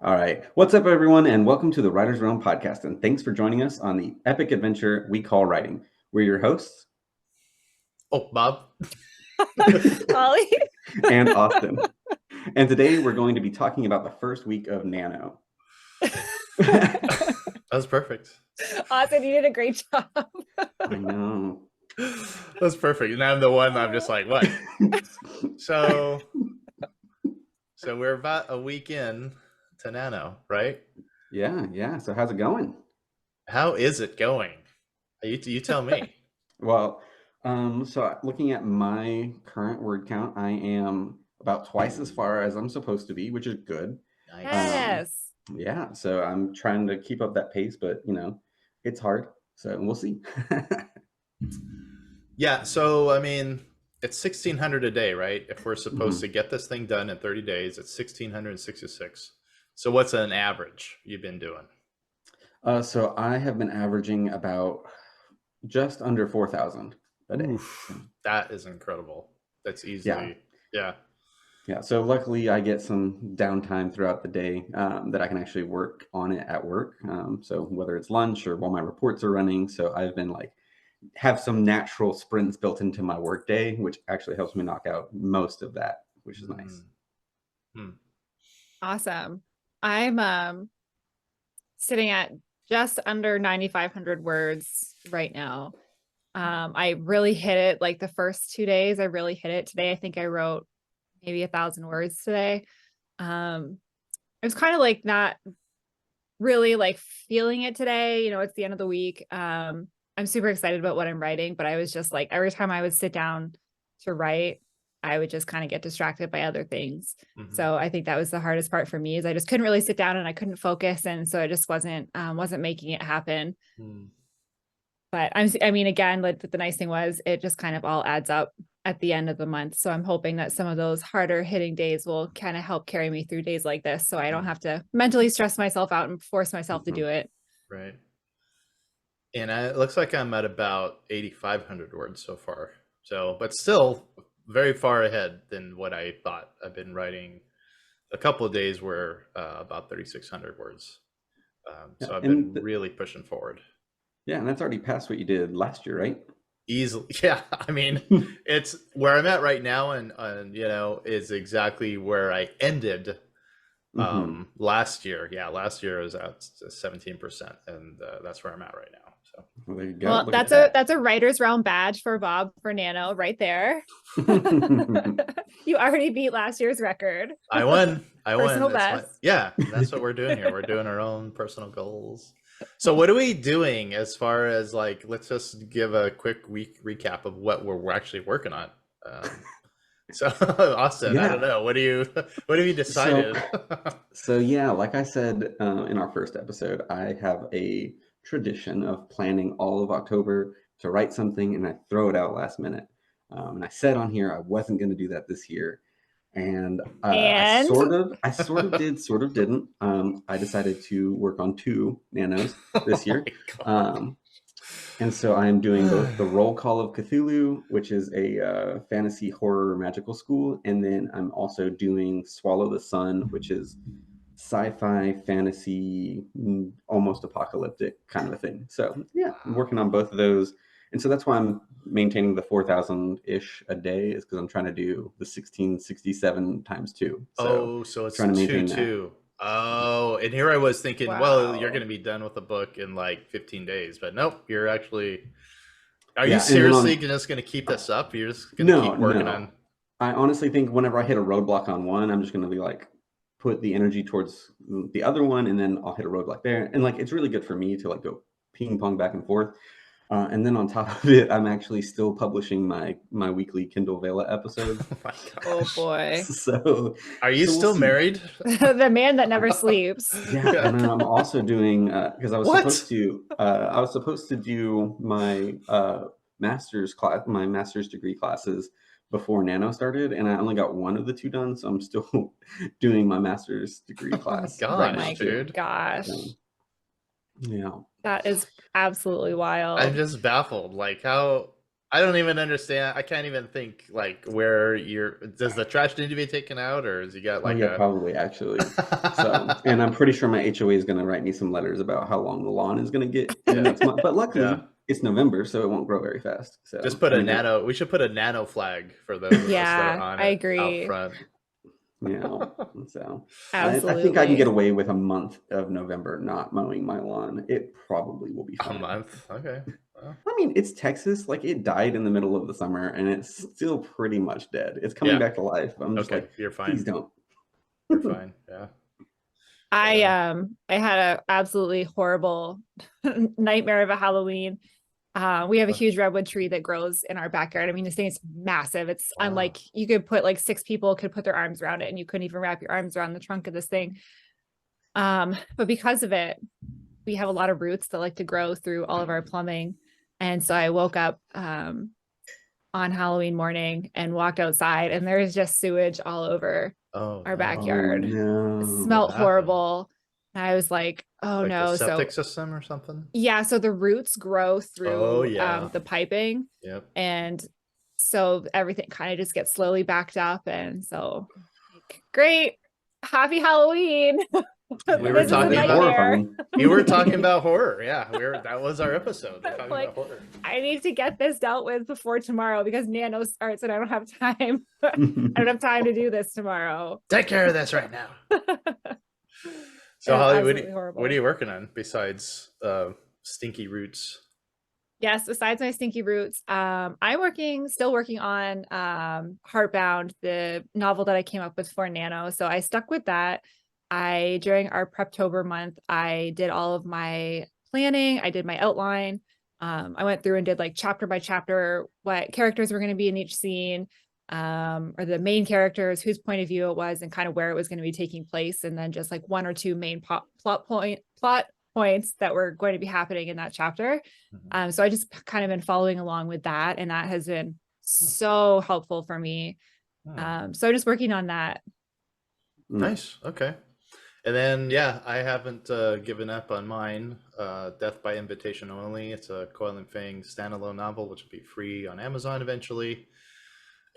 All right. What's up, everyone, and welcome to the Writer's Realm podcast. And thanks for joining us on the epic adventure we call writing. We're your hosts, Oh, Bob. Ollie. and Austin. And today we're going to be talking about the first week of Nano. That was perfect. Austin, you did a great job. I know. That's perfect. And I'm the one I'm just like, what? So we're about a week in to Nano, right? Yeah. So how's it going? How is it going? You tell me. Well, so looking at my current word count, I am about twice as far as I'm supposed to be, which is good. Nice. Yes. Yeah, so I'm trying to keep up that pace, but it's hard. So we'll see. Yeah, so I mean, it's 1,600 a day, right? If we're supposed Mhm. to get this thing done in 30 days, it's 1,666. So what's an average you've been doing? So I have been averaging about just under 4,000 a day. Oof, that is incredible. That's easily, yeah. Yeah, so luckily I get some downtime throughout the day that I can actually work on it at work. So whether it's lunch or while my reports are running, so I've been have some natural sprints built into my work day, which actually helps me knock out most of that, which is nice. Awesome. I'm sitting at just under 9,500 words right now. I really hit it like the first 2 days. I really hit it today. I think I wrote maybe 1,000 words today. I was kind of like not really like feeling it today. It's the end of the week. I'm super excited about what I'm writing, but I was just like, every time I would sit down to write, I would just kind of get distracted by other things. Mhm. So I think that was the hardest part for me, is I just couldn't really sit down and I couldn't focus. And so I just wasn't making it happen. But I mean, again, like the nice thing was it just kind of all adds up at the end of the month. So I'm hoping that some of those harder hitting days will kind of help carry me through days like this, so I don't have to mentally stress myself out and force myself to do it. Right. And it looks like I'm at about 8,500 words so far. So, but still very far ahead than what I thought. I've been writing a couple of days were about 3,600 words. So I've been really pushing forward. Yeah, and that's already past what you did last year, right? Easily. Yeah. I mean, it's where I'm at right now, and is exactly where I ended last year. Yeah, last year was at 17%, and that's where I'm at right now. So Well, there you go. Well, Look that's at a writer's realm badge for Bob for Nano right there. You already beat last year's record. I won. Personal best. Yeah, that's what we're doing here. We're doing our own personal goals. So what are we doing as far as let's just give a quick week recap of what we're actually working on. So Austin, I don't know. What have you decided? So yeah, like I said in our first episode, I have a tradition of planning all of October to write something and I throw it out last minute. And I said on here I wasn't going to do that this year. And I sort of did, sort of didn't. I decided to work on 2 nanos this year. And so I'm doing both the Roll Call of Cthulhu, which is a fantasy horror magical school, and then I'm also doing Swallow the Sun, which is sci-fi fantasy, almost apocalyptic kind of a thing. So yeah, I'm working on both of those. And so that's why I'm maintaining the 4,000-ish a day, is because I'm trying to do the 1,667 times 2. So it's trying to maintain 2. Oh, and here I was thinking, well, you're going to be done with the book in 15 days, but nope, you're actually. Are you seriously just going to keep this up? You're just going to keep working on. I honestly think whenever I hit a roadblock on one, I'm just going to be put the energy towards the other one, and then I'll hit a roadblock there. And it's really good for me to go ping pong back and forth. And then on top of it, I'm actually still publishing my weekly Kindle Vela episode. Oh my gosh. Oh boy. So are you still married? The man that never sleeps. Yeah, and I'm also doing because I was supposed to do my master's class, my master's degree classes before Nano started, and I only got one of the 2 done, so I'm still doing my master's degree class. Oh my gosh, dude. Gosh. Yeah. That is absolutely wild. I'm just baffled. How I don't even understand. I can't even think like where does the trash need to be taken out, or has he got Oh like yeah, a probably actually. So, and I'm pretty sure my HOA is going to write me some letters about how long the lawn is going to get in the yeah, next month. But yeah. luckily, it's November, so it won't grow very fast. Just So, put I a mean, nano. We should put a nano flag for those of us that are Yeah, on I it out agree. front. you know, so I think I can get Absolutely. away with a month of November not mowing my lawn. It probably will be A fine. month. Okay. Well, I mean, it's Texas. Like it died in the middle of the summer, and it's still pretty much dead. It's coming yeah. back to life. I'm just Okay. like, You're fine. please don't. You're fine. Yeah. I Yeah. I had a absolutely horrible nightmare of a Halloween. We have a Uh, huge redwood tree that grows in our backyard. I mean, this thing is massive. It's wow. unlike you could put like 6 people could put their arms around it, and you couldn't even wrap your arms around the trunk of this thing. But because of it, we have a lot of roots that like to grow through all of our plumbing. And so I woke up on Halloween morning and walked outside, and there's just sewage all over Oh our no. Oh backyard. It no. What smelled happened? horrible. And I was like, oh Like the no. septic So system or something? yeah, so the roots grow Oh through yeah. the piping, Yep. and so everything kind of just gets slowly backed up. And so, like, great, happy Halloween. We were This is a That talking is about nightmare. horrifying. you were talking about horror. Yeah, that was our episode. We're talking about Like, horror. I need to get this dealt with before tomorrow because Nano starts and I don't have time. I don't have time to do this tomorrow. Take care of this right now. It So was Holly, absolutely what are horrible. you working on besides stinky roots? Yes, besides my stinky roots, still working on Heartbound, the novel that I came up with for Nano. So I stuck with that. During our Preptober month, I did all of my planning, I did my outline. I went through and did like chapter by chapter what characters were going to be in each scene, or the main characters, whose point of view it was, and kind of where it was going to be taking place, and then just like one or two main plot points that were going to be happening in that chapter. Mhm. So I just kind of been following along with that, and that has been so helpful for me. Hmm. So I'm just working on that. Nice. Nice. Okay. And then yeah, I haven't given up on mine. Death by Invitation Only. It's a Coil and Fang standalone novel, which will be free on Amazon eventually.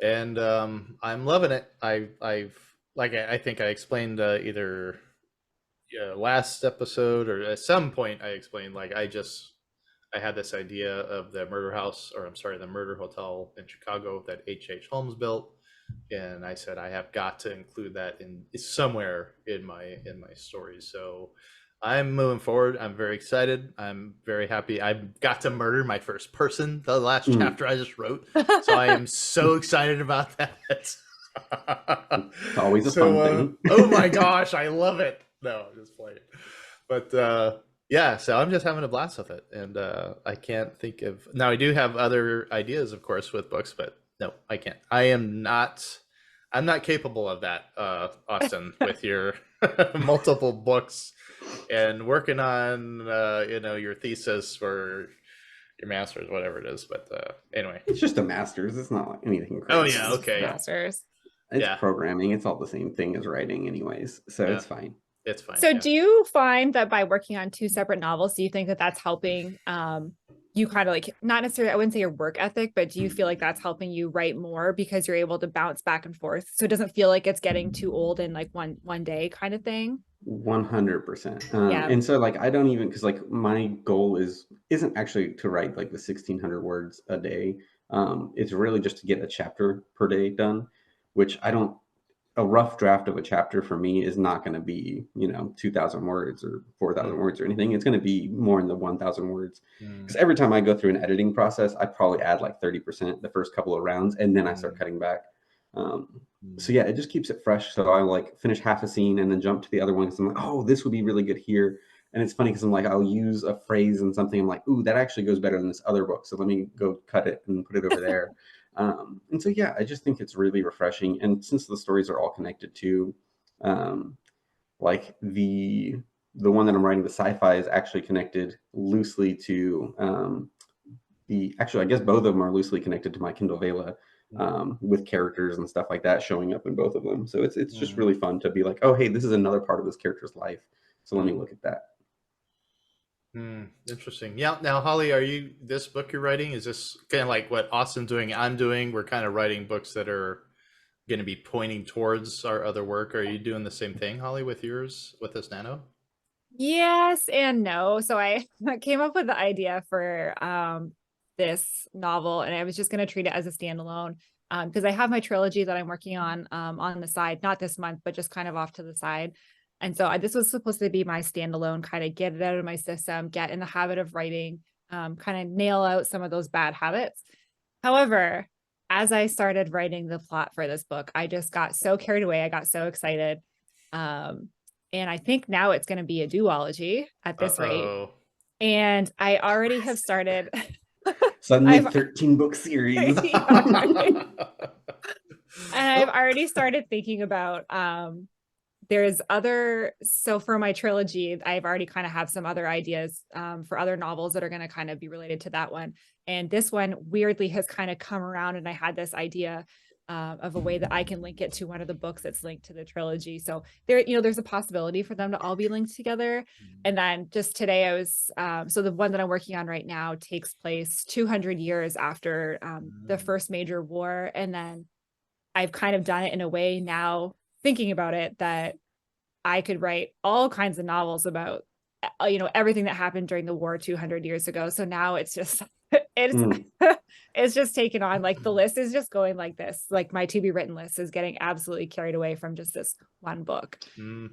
And I'm loving it. I've like I think I explained either last episode or at some point I explained like I had this idea of the murder house, or I'm sorry, the murder hotel in Chicago that H. Holmes built, and I said I have got to include that in somewhere in my story. So I'm moving forward. I'm very excited. I'm very happy. I've got to murder my first person, the last Mm. chapter I just wrote. So I am so excited about that. It's always a So fun thing. oh my gosh, I love it. No, I'm just playing. But yeah, so I'm just having a blast with it, and I can't think of now. I do have other ideas, of course, with books, but no, I can't. I am not. I'm not capable of that, Austin, with your multiple books and working on your thesis for your master's, whatever it is. But anyway. It's just a master's. It's not like anything Oh crazy. yeah, It's just a okay, yeah, master's. It's yeah, programming. It's all the same thing as writing, anyways. So yeah. it's fine. It's fine. So Yeah. do you find that by working on two separate novels, do you think that that's helping you kind of like, not necessarily, I wouldn't say your work ethic, but do you feel like that's helping you write more because you're able to bounce back and forth? So it doesn't feel like it's getting too old in like one day kind of thing? 100%. Yeah. And so like I don't even because like my goal isn't actually to write like the 1,600 words a day. It's really just to get a chapter per day done, which I don't. A rough draft of a chapter for me is not going to be 2,000 words or 4,000 Mm, words or anything. It's going to be more in the 1,000 words mm, because every time I go through an editing process, I probably add like 30% the first couple of rounds, and then I start mm, cutting back. Um, so mm, yeah, it just keeps it fresh. So I like finish half a scene and then jump to the other one because I'm like, oh, this would be really good here. And it's funny because I'm like, I'll use a phrase and something. I'm like, ooh, that actually goes better than this other book. So let me go cut it and put it over there. And so yeah, I just think it's really refreshing. And since the stories are all connected to, um, like the one that I'm writing, the sci-fi is actually connected loosely to the actually I guess both of them are loosely connected to my Kindle Vela, mm, with characters and stuff like that showing up in both of them. So it's just mm, really fun to be like, oh hey, this is another part of this character's life. So let me mm. look at that. Interesting. Yeah. Now, Holly, are you this book you're writing? Is this kind of like what Austin's doing? I'm doing. We're kind of writing books that are going to be pointing towards our other work. Are you doing the same thing, Holly, with yours with this Nano? Yes and no. So I came up with the idea for this novel, and I was just going to treat it as a standalone because I have my trilogy that I'm working on the side, not this month, but just kind of off to the side. And so this was supposed to be my standalone, kind of get it out of my system, get in the habit of writing, kind of nail out some of those bad habits. However, as I started writing the plot for this book, I just got so carried away. I got so excited. Um, and I think now it's going to be a duology at this rate. Uh-oh. And I already have started. Suddenly I've 13 book series. yeah, right. And I've already started thinking about there's other, so for my trilogy I've already kind of have some other ideas for other novels that are going to kind of be related to that one, and this one weirdly has kind of come around, and I had this idea of a way that I can link it to one of the books that's linked to the trilogy. So there, there's a possibility for them to all be linked together. And then just today I was so the one that I'm working on right now takes place 200 years after the first major war, and then I've kind of done it in a way now, thinking about it, that I could write all kinds of novels about everything that happened during the war 200 years ago. So now it's just it's it's just taken on, like, the list is just going like this, like my to be written list is getting absolutely carried away from just this one book.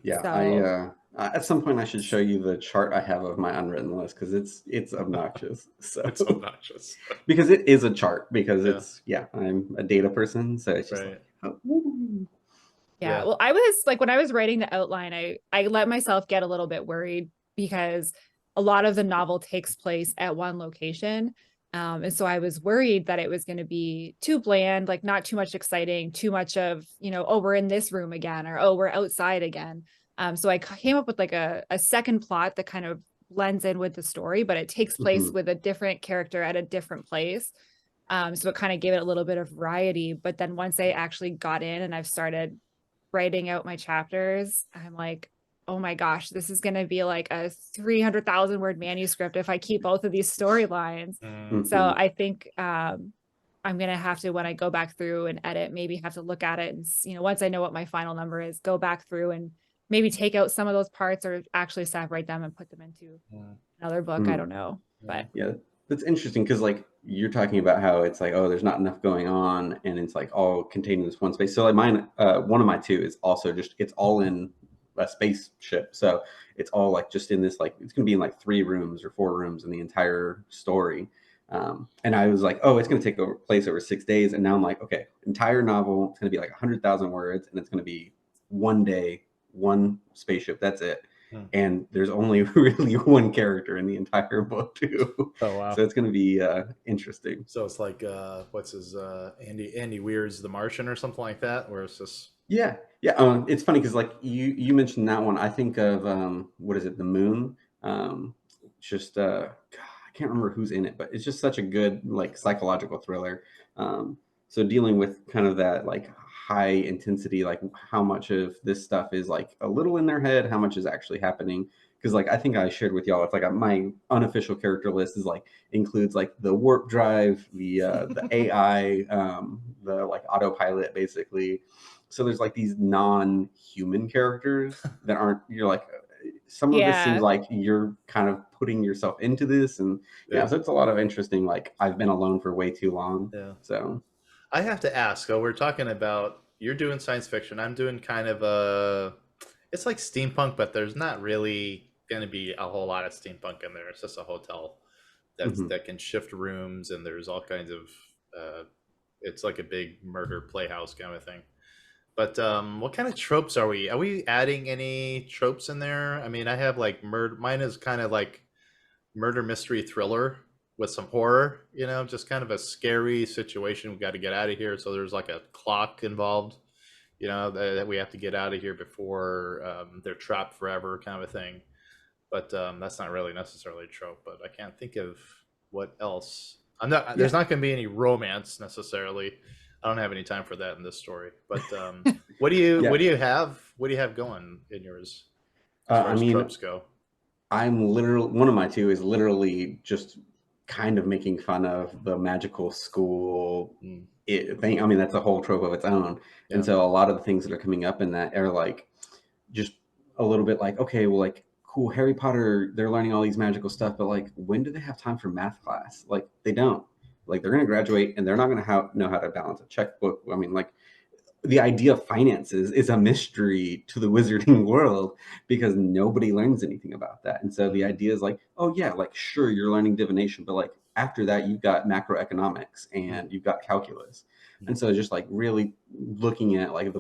Yeah, So at some point I should show you the chart I have of my unwritten list because it's obnoxious. So It's obnoxious. because it is a chart, because Yeah. I'm a data person, so it's just Right. like, oh, yeah, Yeah. well, I was like, when I was writing the outline, I let myself get a little bit worried because a lot of the novel takes place at one location. And so I was worried that it was going to be too bland, like not too much exciting, too much of, oh, we're in this room again, or oh, we're outside again. So I came up with like a second plot that kind of blends in with the story, but it takes place mhm, with a different character at a different place. So it kind of gave it a little bit of variety. But then once I actually got in and I've started writing out my chapters, I'm like, oh my gosh, this is going to be like a 300,000 word manuscript if I keep both of these storylines. So mhm. I think I'm going to have to, when I go back through and edit, maybe have to look at it and, once I know what my final number is, go back through and maybe take out some of those parts or actually separate them and put them into another book. I don't know, but Yeah, that's interesting because like you're talking about how it's like, oh, there's not enough going on, and it's like all contained in this one space. So like mine, one of my two is also just it's all in a spaceship. So it's all like just in this, like it's gonna be in like 3 rooms or 4 rooms in the entire story. And I was like, oh, it's gonna take place over 6 days, and now I'm like, okay, entire novel, it's gonna be like 100,000 words, and it's gonna be one day, one spaceship. That's it, and there's only really one character in the entire book too. Oh wow. So it's going to be interesting. So it's like what's his Andy Weir's The Martian or something like that, where it's just Yeah, yeah. It's funny because like you mentioned that one. I think of what is it, The Moon? Just God, I can't remember who's in it, but it's just such a good like psychological thriller. So dealing with kind of that like high intensity, like how much of this stuff is like a little in their head, how much is actually happening. Because like I think I shared with y'all, it's like my unofficial character list is like includes like the warp drive, the AI, the like autopilot, basically. So there's like these non-human characters that aren't, you're like, some of this seems yeah. like you're kind of putting yourself into this, and yeah, so it's a lot of interesting, like I've been alone for way too long. Yeah. So I have to ask. So we're talking about you're doing science fiction. I'm doing kind of a. It's like steampunk, but there's not really going to be a whole lot of steampunk in there. It's just a hotel mhm. that can shift rooms, and there's all kinds of. It's like a big murder playhouse kind of thing. But what kind of tropes are we? Are we adding any tropes in there? I mean, I have like murder. Mine is kind of like murder mystery thriller with some horror, just kind of a scary situation. We got to get out of here. So there's like a clock involved, that we have to get out of here before they're trapped forever, kind of a thing. But that's not really necessarily a trope. But I can't think of what else. I'm not. Yeah, There's not going to be any romance necessarily. I don't have any time for that in this story. But what do you yeah. what do you have? What do you have going in yours as far I as mean, tropes go? I'm literally, one of my two is literally just kind of making fun of the magical school thing. I mean, that's a whole trope of its own. And Yeah. so a lot of the things that are coming up in that are like just a little bit like, okay, well, like, cool, Harry Potter, they're learning all these magical stuff, but like, when do they have time for math class? Like, they don't. Like, they're going to graduate and they're not going to know how to balance a checkbook. I mean, like, the idea of finances is a mystery to the wizarding world because nobody learns anything about that. And so the idea is like, oh yeah, like sure you're learning divination, but like after that you've got macroeconomics and you've got calculus. And so just like really looking at like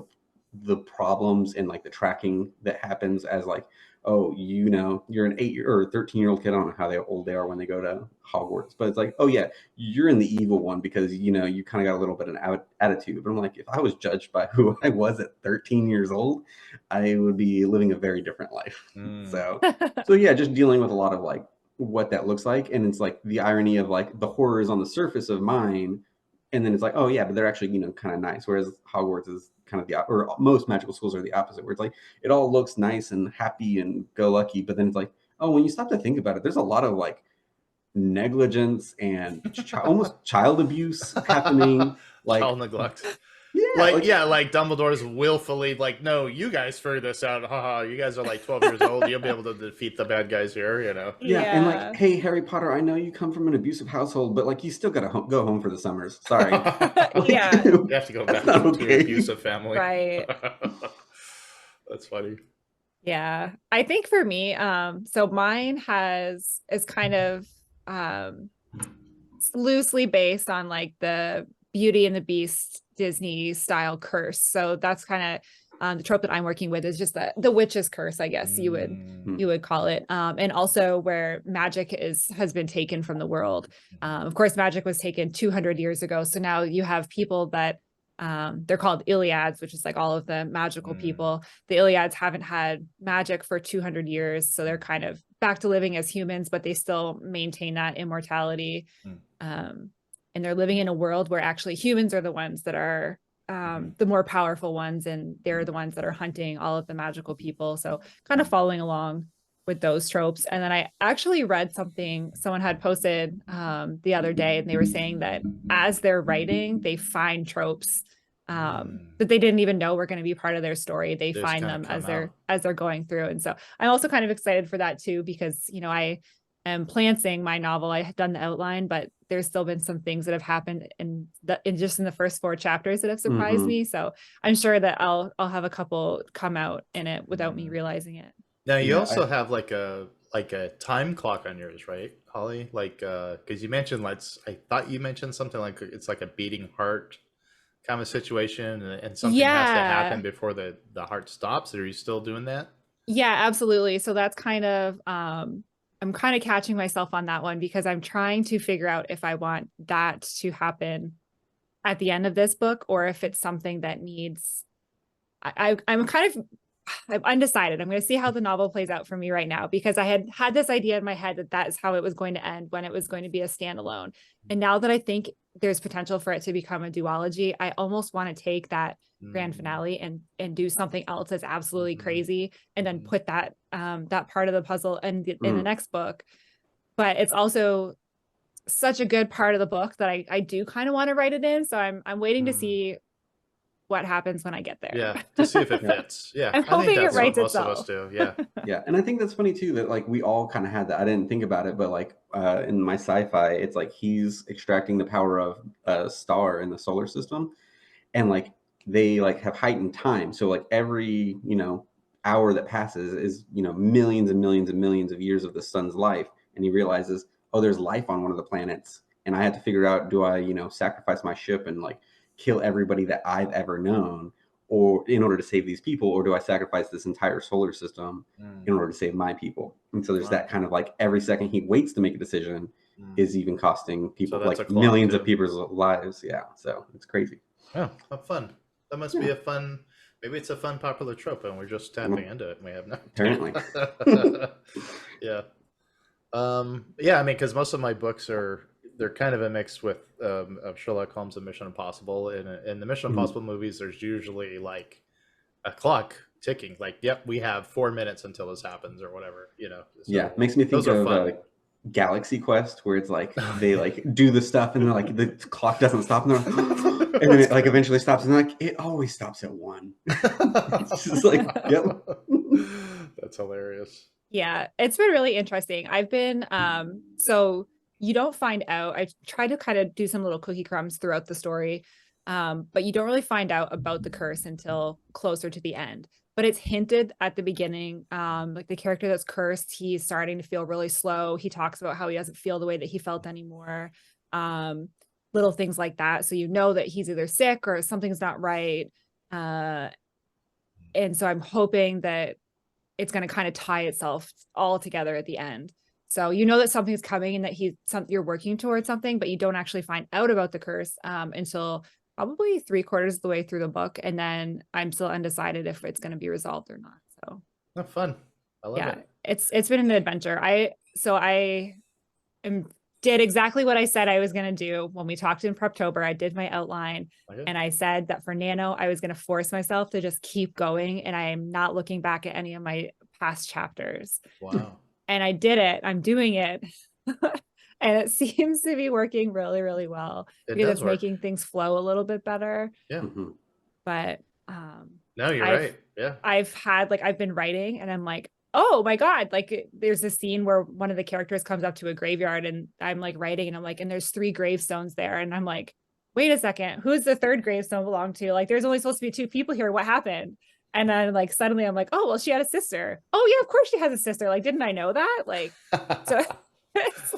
the problems and like the tracking that happens as like, oh, you know, you're an 8 year or 13-year-old kid. I don't know how old they are when they go to Hogwarts, but it's like, oh yeah, you're in the evil one because you know you kind of got a little bit of an attitude. But I'm like, if I was judged by who I was at 13 years old, I would be living a very different life. So yeah, just dealing with a lot of like what that looks like, and it's like the irony of like the horrors on the surface of mine, and then it's like, oh yeah, but they're actually, you know, kind of nice. Whereas Hogwarts is kind of or most magical schools are the opposite, where it's like it all looks nice and happy and go lucky, but then it's like, oh, when you stop to think about it, there's a lot of like negligence and almost child abuse happening. Like, Child neglect. yeah, Like Dumbledore's willfully like, no, you guys figure this out. Haha, you guys are like 12 years old. You'll be able to defeat the bad guys here, you know. yeah, and like, hey, Harry Potter, I know you come from an abusive household, but like, you still gotta go home for the summers. Sorry, like, Yeah. You have to go back not to okay. an abusive family. Right. That's funny. Yeah. I think for me, so mine is kind of loosely based on like the Beauty and the Beast Disney style curse. So that's kind of the trope that I'm working with is just the witch's curse, I guess you would call it. And also where magic has been taken from the world. Of course, magic was taken 200 years ago. So now you have people that they're called Iliads, which is like all of the magical people. The Iliads haven't had magic for 200 years. So they're kind of back to living as humans, but they still maintain that immortality. And they're living in a world where actually humans are the ones that are the more powerful ones, and they're the ones that are hunting all of the magical people. So kind of following along with those tropes. And then I actually read something someone had posted the other day, and they were saying that as they're writing, they find tropes that they didn't even know were going to be part of their story. They find them as they're going through. And so I'm also kind of excited for that too, because, you know, I am planning my novel. I had done the outline, but there's still been some things that have happened in just in the first 4 chapters that have surprised me. So I'm sure that I'll have a couple come out in it without me realizing it. Now you also have like a time clock on yours, right, Holly? Like, because you mentioned I thought you mentioned something like it's like a beating heart kind of situation, and something has to happen before the heart stops. Are you still doing that? Yeah, absolutely. So that's kind of I'm kind of catching myself on that one because I'm trying to figure out if I want that to happen at the end of this book or if it's something that needs. I'm kind of I'm undecided. I'm going to see how the novel plays out for me right now, because I had this idea in my head that that is how it was going to end, when it was going to be a standalone. And now that I think there's potential for it to become a duology, I almost want to take that grand finale and do something else that's absolutely crazy, and then put that that part of the puzzle in the next book. But it's also such a good part of the book that I do kind of want to write it in. So I'm waiting to see what happens when I get there. Yeah, to see if it fits. Yeah, I'm hoping it writes most itself. of us do. Yeah, yeah, and I think that's funny too that like we all kind of had that. I didn't think about it, but like in my sci-fi, it's like he's extracting the power of a star in the solar system, and like they like have heightened time. So like every hour that passes is millions and millions and millions of years of the sun's life, and he realizes, oh, there's life on one of the planets, and I had to figure out, do I sacrifice my ship and like kill everybody that I've ever known, or in order to save these people, or do I sacrifice this entire solar system in order to save my people? And so there's that kind of like every second he waits to make a decision is even costing people like millions of people's lives. Yeah, so it's crazy. Oh, how fun. That must be a fun, maybe it's a fun popular trope and we're just tapping into it and we have no apparently. Yeah. Yeah, I mean, because most of my books they're kind of a mix with of Sherlock Holmes and Mission Impossible. In the Mission Impossible movies, there's usually like a clock ticking. Like, yep, we have 4 minutes until this happens or whatever, you know. Yeah, So makes me think those are of fun. Galaxy Quest, where it's like they like do the stuff and they're like the clock doesn't stop and they're like, and then it like eventually stops and they're like it always stops at 1. It's just like, yep. That's hilarious. Yeah, it's been really interesting. I've been so you don't find out. I try to kind of do some little cookie crumbs throughout the story. But you don't really find out about the curse until closer to the end. But it's hinted at the beginning. Like the character that's cursed, he's starting to feel really slow. He talks about how he doesn't feel the way that he felt anymore. Um, Little things like that. So you know that he's either sick or something's not right. And so I'm hoping that it's going to kind of tie itself all together at the end. So you know that something's coming and that you're working towards something, but you don't actually find out about the curse until probably 3/4 of the way through the book, and then I'm still undecided if it's going to be resolved or not. So Not fun. I love yeah, it. it's been an adventure. I am did exactly what I said I was going to do when we talked in Preptober. I did my outline. Okay. And I said that for Nano, I was going to force myself to just keep going. And I am not looking back at any of my past chapters. Wow. And I did it. I'm doing it. And it seems to be working really, really well It because does it's work. making things flow a little bit better. Yeah. Mhm. But No, you're I've right. Yeah. I've been writing and I'm like, oh my God, like there's a scene where one of the characters comes up to a graveyard and I'm like writing and I'm like, and there's 3 gravestones there. And I'm like, wait a second, who's the 3rd gravestone belong to? Like, there's only supposed to be 2 people here. What happened? And then like suddenly I'm like, oh, well, she had a sister. Oh yeah, of course she has a sister. Like, didn't I know that? Like, so it's,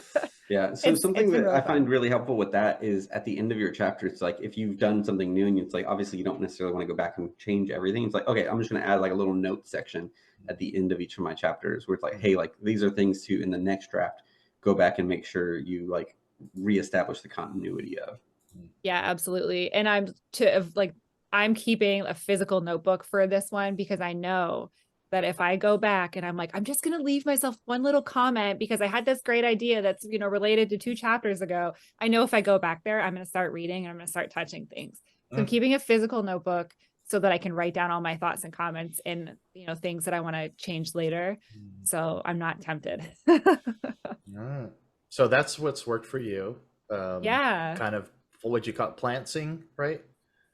Yeah, so something it's been that I really find fun. really helpful with that is at the end of your chapter, it's like if you've done something new and it's like obviously you don't necessarily want to go back and change everything. It's like, okay, I'm just going to add like a little note section at the end of each of my chapters where it's like, hey, like these are things to in the next draft go back and make sure you like reestablish the continuity of. Yeah, absolutely. And I'm keeping a physical notebook for this one because I know that if I go back and I'm like, I'm just going to leave myself one little comment because I had this great idea that's, related to 2 chapters ago. I know if I go back there, I'm going to start reading and I'm going to start touching things. So I'm keeping a physical notebook so that I can write down all my thoughts and comments and, things that I want to change later. So I'm not tempted. Alright. So that's what's worked for you. Yeah. Kind of what you call it, planting, right?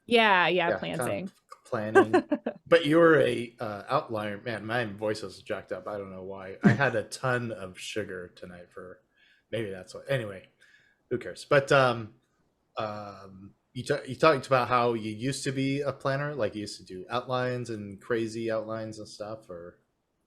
Yeah. Yeah, kind Planting. of planning. But you're a outlier, man. My voice is jacked up. I don't know why. I had a ton of sugar tonight for maybe that's what. Anyway, who cares? But you talked about how you used to be a planner, like you used to do outlines and crazy outlines and stuff, or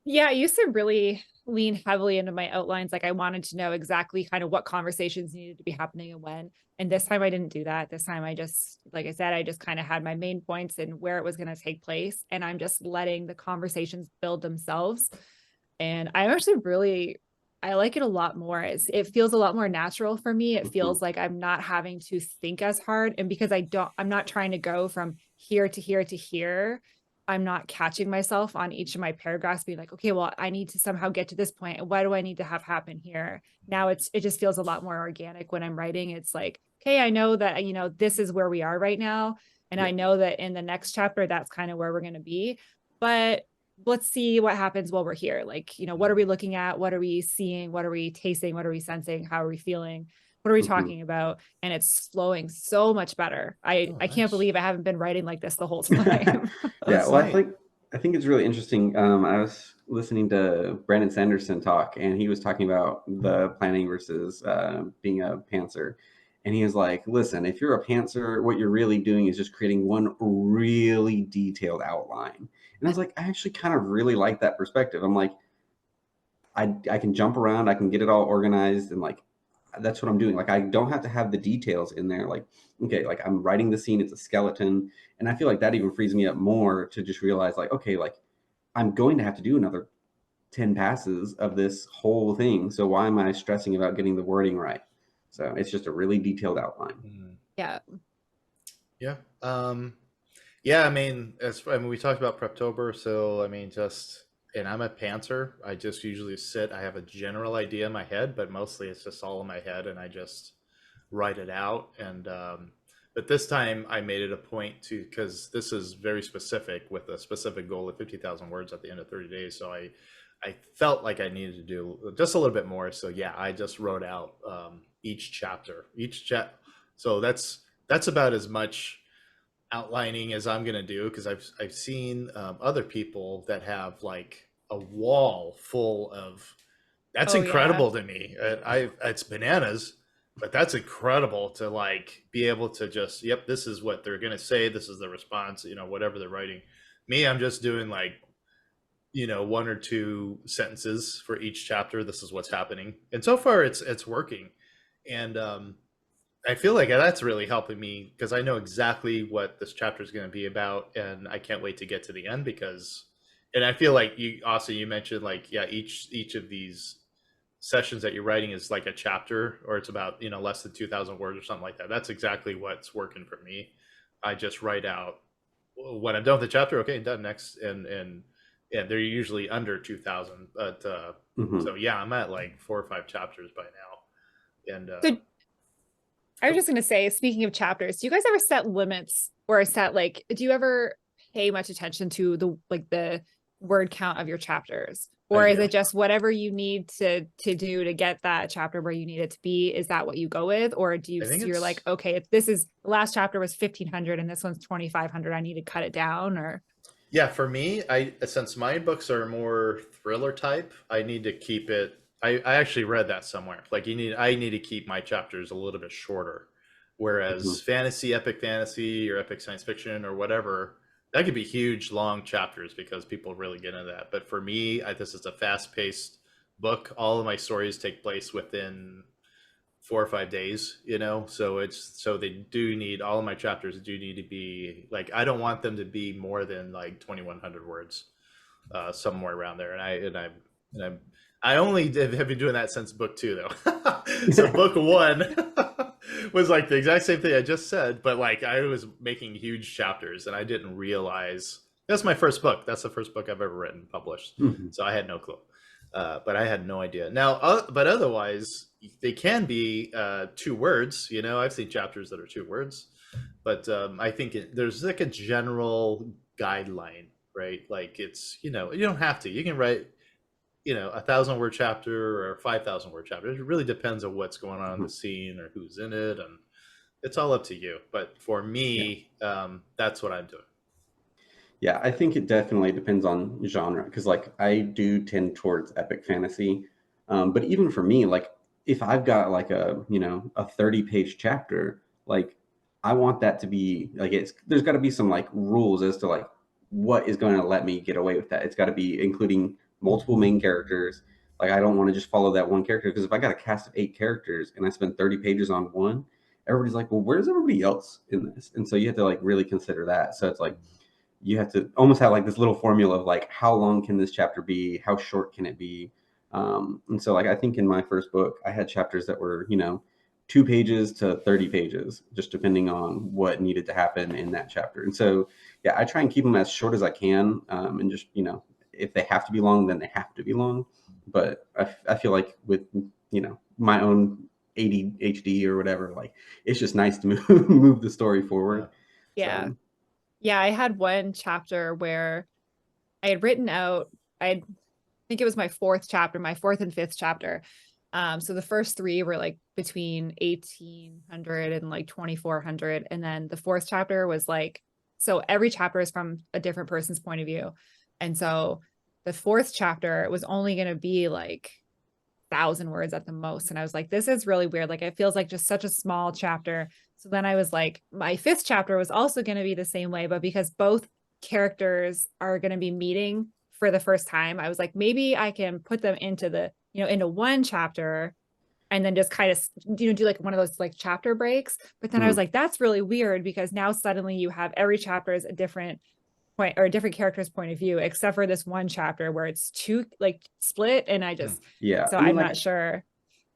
Yeah, I used to really lean heavily into my outlines. Like I wanted to know exactly kind of what conversations needed to be happening and when. And this time I didn't do that. This time I just, like I said, I just kind of had my main points and where it was going to take place. And I'm just letting the conversations build themselves. And I actually I like it a lot more. It feels a lot more natural for me. It feels like I'm not having to think as hard. And because I'm not trying to go from here to here to here. I'm not catching myself on each of my paragraphs being like, okay, well, I need to somehow get to this point. What do I need to have happen here? Now it just feels a lot more organic when I'm writing. It's like, okay, I know that, this is where we are right now. And I Yeah. know that in the next chapter, that's kind of where we're going to be. But let's see what happens while we're here. Like, what are we looking at? What are we seeing? What are we tasting? What are we sensing? How are we feeling? What are we Mhm. talking about? And it's flowing so much better. I can't nice. believe I haven't been writing like this the whole time. Yeah, That's well, neat. I think it's really interesting. I was listening to Brandon Sanderson talk, and he was talking about the planning versus being a pantser. And he was like, "Listen, if you're a pantser, what you're really doing is just creating one really detailed outline." And I was like, I actually kind of really like that perspective. I'm like, I can jump around, I can get it all organized, and like that's what I'm doing. Like I don't have to have the details in there. Like okay, like I'm writing the scene, it's a skeleton, and I feel like that even frees me up more to just realize like okay, like I'm going to have to do another 10 passes of this whole thing. So why am I stressing about getting the wording right? So it's just a really detailed outline. Yeah. Yeah. Yeah, I mean, we talked about Preptober, so I mean, and I'm a pantser. I just usually sit. I have a general idea in my head, but mostly it's just all in my head, and I just write it out. And But this time I made it a point to, because this is very specific with a specific goal of 50,000 words at the end of 30 days. So I felt like I needed to do just a little bit more. So yeah, I just wrote out each chapter, So that's about as much outlining as I'm gonna do, because I've seen other people that have like a wall full of. That's Oh yeah. incredible to me. It's bananas, but that's incredible to like be able to just, yep, this is what they're gonna say. This is the response. Whatever they're writing. Me, I'm just doing like one or two sentences for each chapter. This is what's happening, and so far it's working, and I feel like that's really helping me because I know exactly what this chapter is going to be about, and I can't wait to get to the end because, and I feel like you mentioned like, yeah, each of these sessions that you're writing is like a chapter, or it's about less than 2,000 words or something like that. That's exactly what's working for me. I just write out when I'm done with the chapter. Okay, done, next, and they're usually under 2,000. But so yeah, I'm at like 4 or 5 chapters by now, and So I was just gonna say, speaking of chapters, do you guys ever set limits or set like, do you ever pay much attention to the word count of your chapters? Or I is do. it just whatever you need to do to get that chapter where you need it to be? Is that what you go with? Or do you I think you're it's like, okay, if this is the last chapter was 1,500 and this one's 2,500, I need to cut it down? Or Yeah, for me, since my books are more thriller type, I need to keep it. I actually read that somewhere. Like I need to keep my chapters a little bit shorter. Whereas fantasy, epic fantasy, or epic science fiction, or whatever, that could be huge, long chapters because people really get into that. But for me, this is a fast-paced book. All of my stories take place within 4 or 5 days, so they do need, all of my chapters do need to be like, I don't want them to be more than like 2,100 words, somewhere around there. And I only have been doing that since book 2 though. So book 1 was like the exact same thing I just said, but like I was making huge chapters and I didn't realize that's my first book. That's the first book I've ever written, published. So I had no clue. But I had no idea. Now, but otherwise, they can be 2 words. I've seen chapters that are 2 words, but I think there's like a general guideline, right? Like you don't have to. You can write, 1,000-word chapter or 5,000-word chapter. It really depends on what's going on in the scene or who's in it, and it's all up to you. But for me, that's what I'm doing. Yeah, I think it definitely depends on genre because, like, I do tend towards epic fantasy. But even for me, like, if I've got like a 30-page chapter, like, I want that to be like there's got to be some like rules as to like what is going to let me get away with that. It's got to be including multiple main characters. Like, I don't want to just follow that one character because if I got a cast of 8 characters and I spend 30 pages on one, everybody's like, well, where's everybody else in this? And so you have to like really consider that. So it's like you have to almost have like this little formula of like how long can this chapter be, how short can it be. And so like I think in my first book I had chapters that were 2 pages to 30 pages just depending on what needed to happen in that chapter. And so yeah, I try and keep them as short as I can, and just if they have to be long then they have to be long. But I feel like with my own ADHD or whatever, like it's just nice to move the story forward. yeah. So, Yeah, I had one chapter where I had written out, I think it was my 4th chapter, my 4th and 5th chapter. So the first 3 were like between 1,800 and like 2,400. And then the 4th chapter was like, so every chapter is from a different person's point of view. And so the 4th chapter was only going to be like 1,000 words at the most. And I was like, this is really weird. Like, it feels like just such a small chapter. So then I was like, my 5th chapter was also going to be the same way, but because both characters are going to be meeting for the first time, I was like, maybe I can put them into into one chapter and then just kind of, do like one of those like chapter breaks. But then I was like, that's really weird because now suddenly you have every chapter is a different point or a different character's point of view, except for this one chapter where it's 2 like split. And I just, yeah, so I mean, I'm like not sure.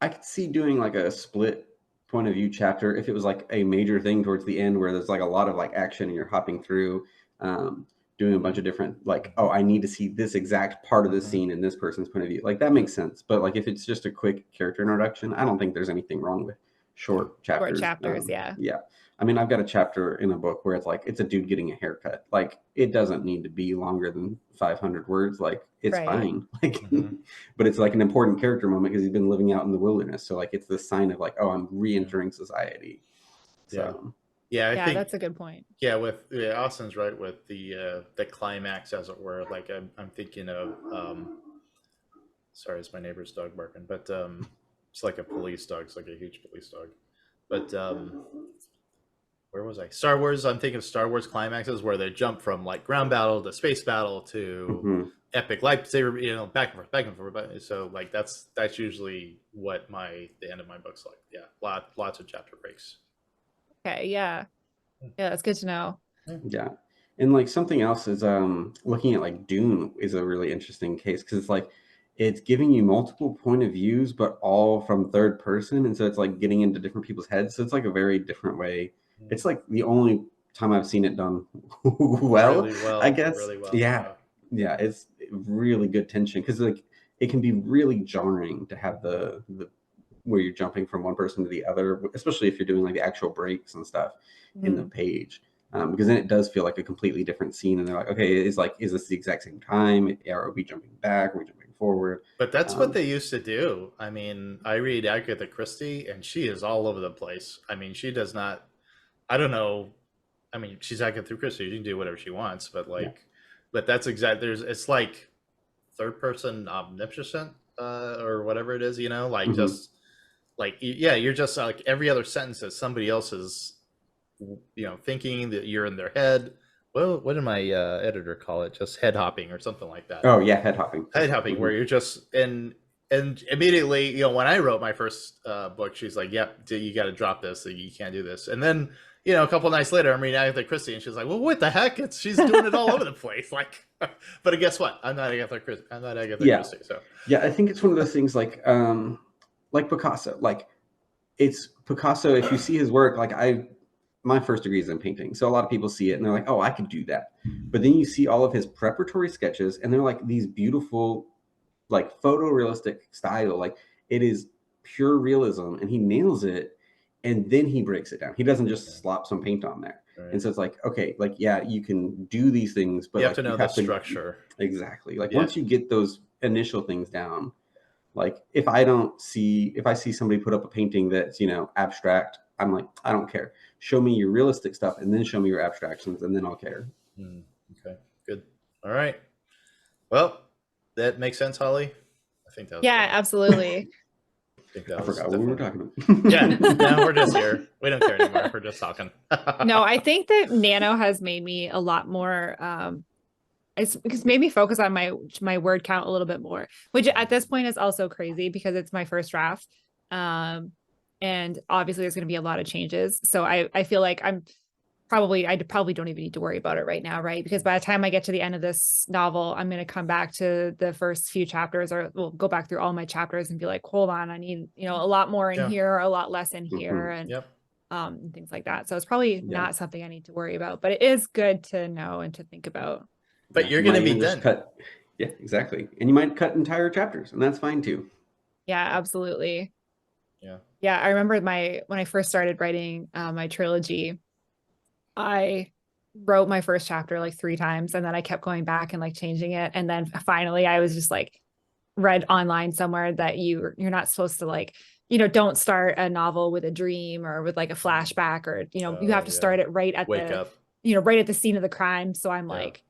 I could see doing like a split point of view chapter if it was like a major thing towards the end where there's like a lot of like action and you're hopping through, doing a bunch of different like, oh, I need to see this exact part of the scene in this person's point of view. Like that makes sense. But like if it's just a quick character introduction, I don't think there's anything wrong with short Short chapters. chapters, yeah. Yeah. I mean, I've got a chapter in a book where it's like it's a dude getting a haircut. Like it doesn't need to be longer than 500 words. Like it's Right. fine. Like, Mhm. but it's like an important character moment because he's been living out in the wilderness. So like it's the sign of like, oh, I'm re-entering society. Yeah. So Yeah, I Yeah, think that's a good point. with Austin's right with the climax, as it were. Like I'm thinking of sorry, it's my neighbor's dog barking, but it's like a police dog. It's like a huge police dog. But where was I? Star Wars. I'm thinking of Star Wars climaxes where they jump from like ground battle to space battle to mhm. epic lightsaber, back and forth, back and forth. So like that's usually what the end of my book's like. Yeah, lots of chapter breaks. Okay, yeah. Yeah, that's good to know. Yeah. And like something else is looking at like Dune is a really interesting case because it's like it's giving you multiple point of views, but all from third person. And so it's like getting into different people's heads. So it's like a very different way. It's like the only time I've seen it done well, I guess. Really well. Yeah. Yeah. Yeah. It's really good tension because like it can be really jarring to have the where you're jumping from one person to the other, especially if you're doing like the actual breaks and stuff in the Mhm. page. Because then it does feel like a completely different scene, and they're like, okay, is this the exact same time? Are we jumping back? Are we jumping forward? But that's what Um, they used to do. I mean, I read Agatha Christie, and she is all over the place. I mean, she does not. I don't know. I mean, she's Agatha Christie. She can do whatever she wants, but yeah. but that's exact. It's like third person omniscient, or whatever it is. Like Hmm. just like yeah, you're just like every other sentence is somebody else's, thinking that you're in their head. Well, what did my editor call it? Just head hopping or something like that. Oh yeah, head hopping for Head sure. hopping Hmm. where you're just and immediately, when I wrote my first book, she's like, "Yep, you got to drop this. You can't do this." And then, a couple nights later, I'm reading Agatha Christie, and she's like, "Well, what the heck? She's doing it all over the place." Like, but guess what? I'm not Agatha Christie. I'm not Agatha Yeah, Christie. So yeah. I think it's one of those things like Picasso. Like it's Picasso. If you see his work, like my first degree is in painting, so a lot of people see it and they're like, oh, I could do that. But then you see all of his preparatory sketches, and they're like these beautiful like photorealistic style. Like it is pure realism, and he nails it. And then he breaks it down. He doesn't just slop some paint on there. right. And so it's like, okay, like yeah, you can do these things, but You have like to you know the have to structure. exactly like Yeah. once you get those initial things down, like if I see somebody put up a painting that's abstract, I'm like, I don't care. Show me your realistic stuff, and then show me your abstractions, and then I'll care. Okay. Good. All right. Well, that makes sense, Holly. I think that was Yeah, good. absolutely. I think that I was forgot what we were definitely. talking Yeah. about. No, we're just here. We don't care anymore. We're just talking. No, I think that Nano has made me a lot more it's made me focus on my word count a little bit more, which at this point is also crazy because it's my first draft. Um and obviously there's going to be a lot of changes. So I feel like I probably don't even need to worry about it right now, right? Because by the time I get to the end of this novel, I'm going to come back to the first few chapters, or we'll go back through all my chapters and be like, hold on, I need, a lot more in Yeah. here, a lot less in here, Mhm. and Yep. things like that. So it's probably Yeah, not something I need to worry about, but it is good to know and to think about. But yeah. you're You going might to be even just done. cut. Yeah, exactly. And you might cut entire chapters, and that's fine too. Yeah, absolutely. Yeah. Yeah, I remember when I first started writing my trilogy, I wrote my first chapter like 3 times, and then I kept going back and like changing it, and then finally I was just like read online somewhere that you're not supposed to like, don't start a novel with a dream or with like a flashback, or you have Oh to yeah. start it right at Wake the up. right at the scene of the crime. So I'm Yeah. like,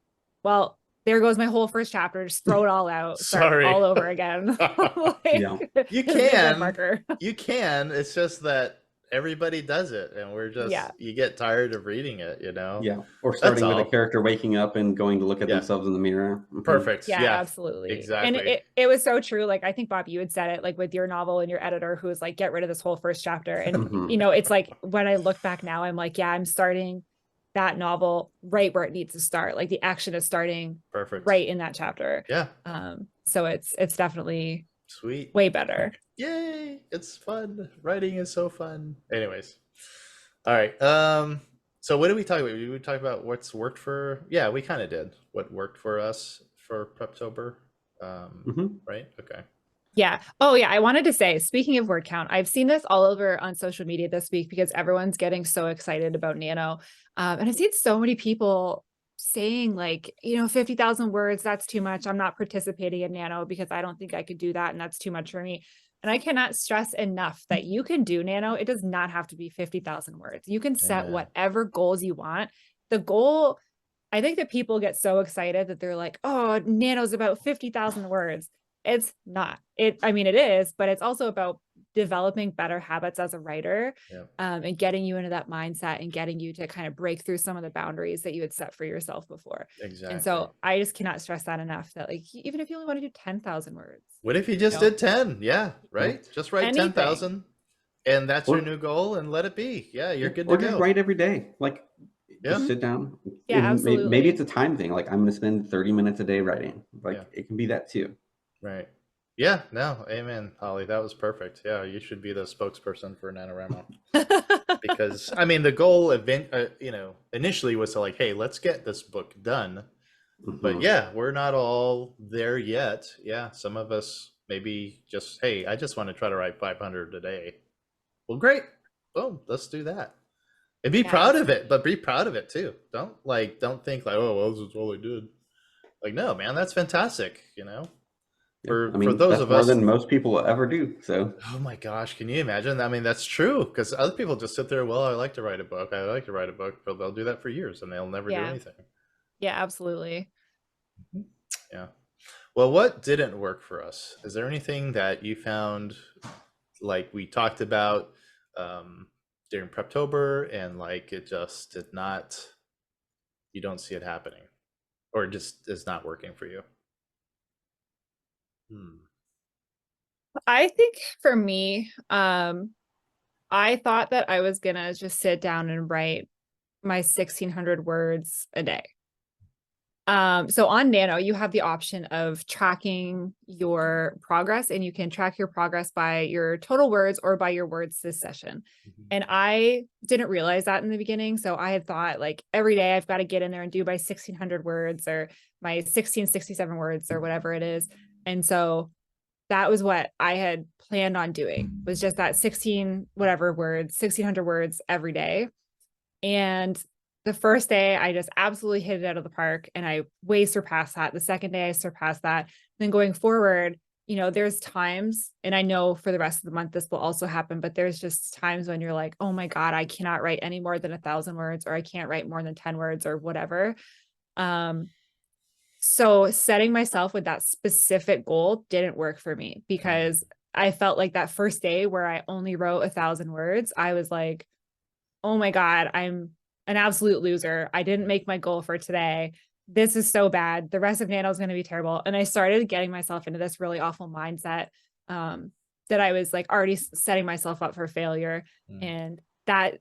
well, there goes my whole first chapter, just throw it all out, start Sorry. all over again. Yeah, Like, You just get a book can. marker. You can. It's just that everybody does it, and Yeah. you get tired of reading it. yeah. Or That's starting with a all. character waking up and going to look at Yeah. themselves in the mirror. Hmm. Perfect. Yeah, Yeah. absolutely. And Exactly. it was so true. Like I think Bob, you had said it like with your novel and your editor who was like, get rid of this whole first chapter. And Hmm. it's like when I look back now, I'm like, yeah, I'm starting that novel right where it needs to start. Like the action is starting Perfect. right in that chapter. Yeah. So it's definitely Sweet. way better. Yay! It's fun. Writing is so fun. Anyways. All right. So what did we talk about? Did we talk about what's worked for? Yeah, we kind of did. What worked for us for Preptober. Hmm. Right? Okay. Yeah. Oh, yeah. I wanted to say, speaking of word count, I've seen this all over on social media this week because everyone's getting so excited about Nano. And I've seen so many people saying, like, 50,000 words, that's too much. I'm not participating in Nano because I don't think I could do that. And that's too much for me. And I cannot stress enough that you can do Nano. It does not have to be 50,000 words. You can set Amen. whatever goals you want. The goal, I think that people get so excited that they're like, oh, Nano's about 50,000 words. It's not. I mean, it is, but it's also about developing better habits as a writer, Yeah. and getting you into that mindset and getting you to kind of break through some of the boundaries that you had set for yourself before. Exactly. And so I just cannot stress that enough, that like, even if you only want to do 10,000 words, What if you just did 10? Yeah, right? Yeah. Just write anything. 10,000 and that's your Or new goal and let it be. Yeah, you're good to or just go. write every day. Like, Yeah. just sit down. Yeah, And maybe absolutely. it's a time thing. Like, I'm going to spend 30 minutes a day writing. Like, Yeah. it can be that too. Right. Yeah, no, amen, Holly. That was perfect. Yeah, you should be the spokesperson for NaNoWriMo. Because I mean, the goal initially was to like, hey, let's get this book done. But Mhm. yeah, we're not all there yet. Yeah, some of us maybe just, hey, I just want to try to write 500 a day. Well, great. Boom, let's do that. And be Yeah, proud of it, but be proud of it too. Don't think like, oh, well, this is all I did. Like, no, man, that's fantastic. Yeah. I For mean, those that's of more us. than most people will ever do. So, Oh my gosh, can you imagine? I mean, that's true, because other people just sit there, well, I like to write a book. I like to write a book, but they'll do that for years and they'll never do yeah, anything. yeah, absolutely. Yeah. Well, what didn't work for us? Is there anything that you found, like we talked about during Preptober, and like it just did not, you don't see it happening, or just is not working for you? I think for me, I thought that I was gonna just sit down and write my 1,600 words a day. So on Nano, you have the option of tracking your progress, and you can track your progress by your total words or by your words this session. Mhm. And I didn't realize that in the beginning. So I had thought, like, every day I've got to get in there and do my 1,600 words or my 1,667 words or whatever it is. And so that was what I had planned on doing, was just that 16 whatever words, 1,600 words every day. And the first day I just absolutely hit it out of the park and I way surpassed that. The second day I surpassed that. Then going forward, there's times, and I know for the rest of the month this will also happen, but there's just times when you're like, oh my God, I cannot write any more than 1,000 words, or I can't write more than 10 words or whatever. So setting myself with that specific goal didn't work for me, because I felt like that first day where I only wrote 1,000 words, I was like, oh my God, I'm an absolute loser. I didn't make my goal for today. This is so bad. The rest of Nano is going to be terrible. And I started getting myself into this really awful mindset, that I was like already setting myself up for failure. And that,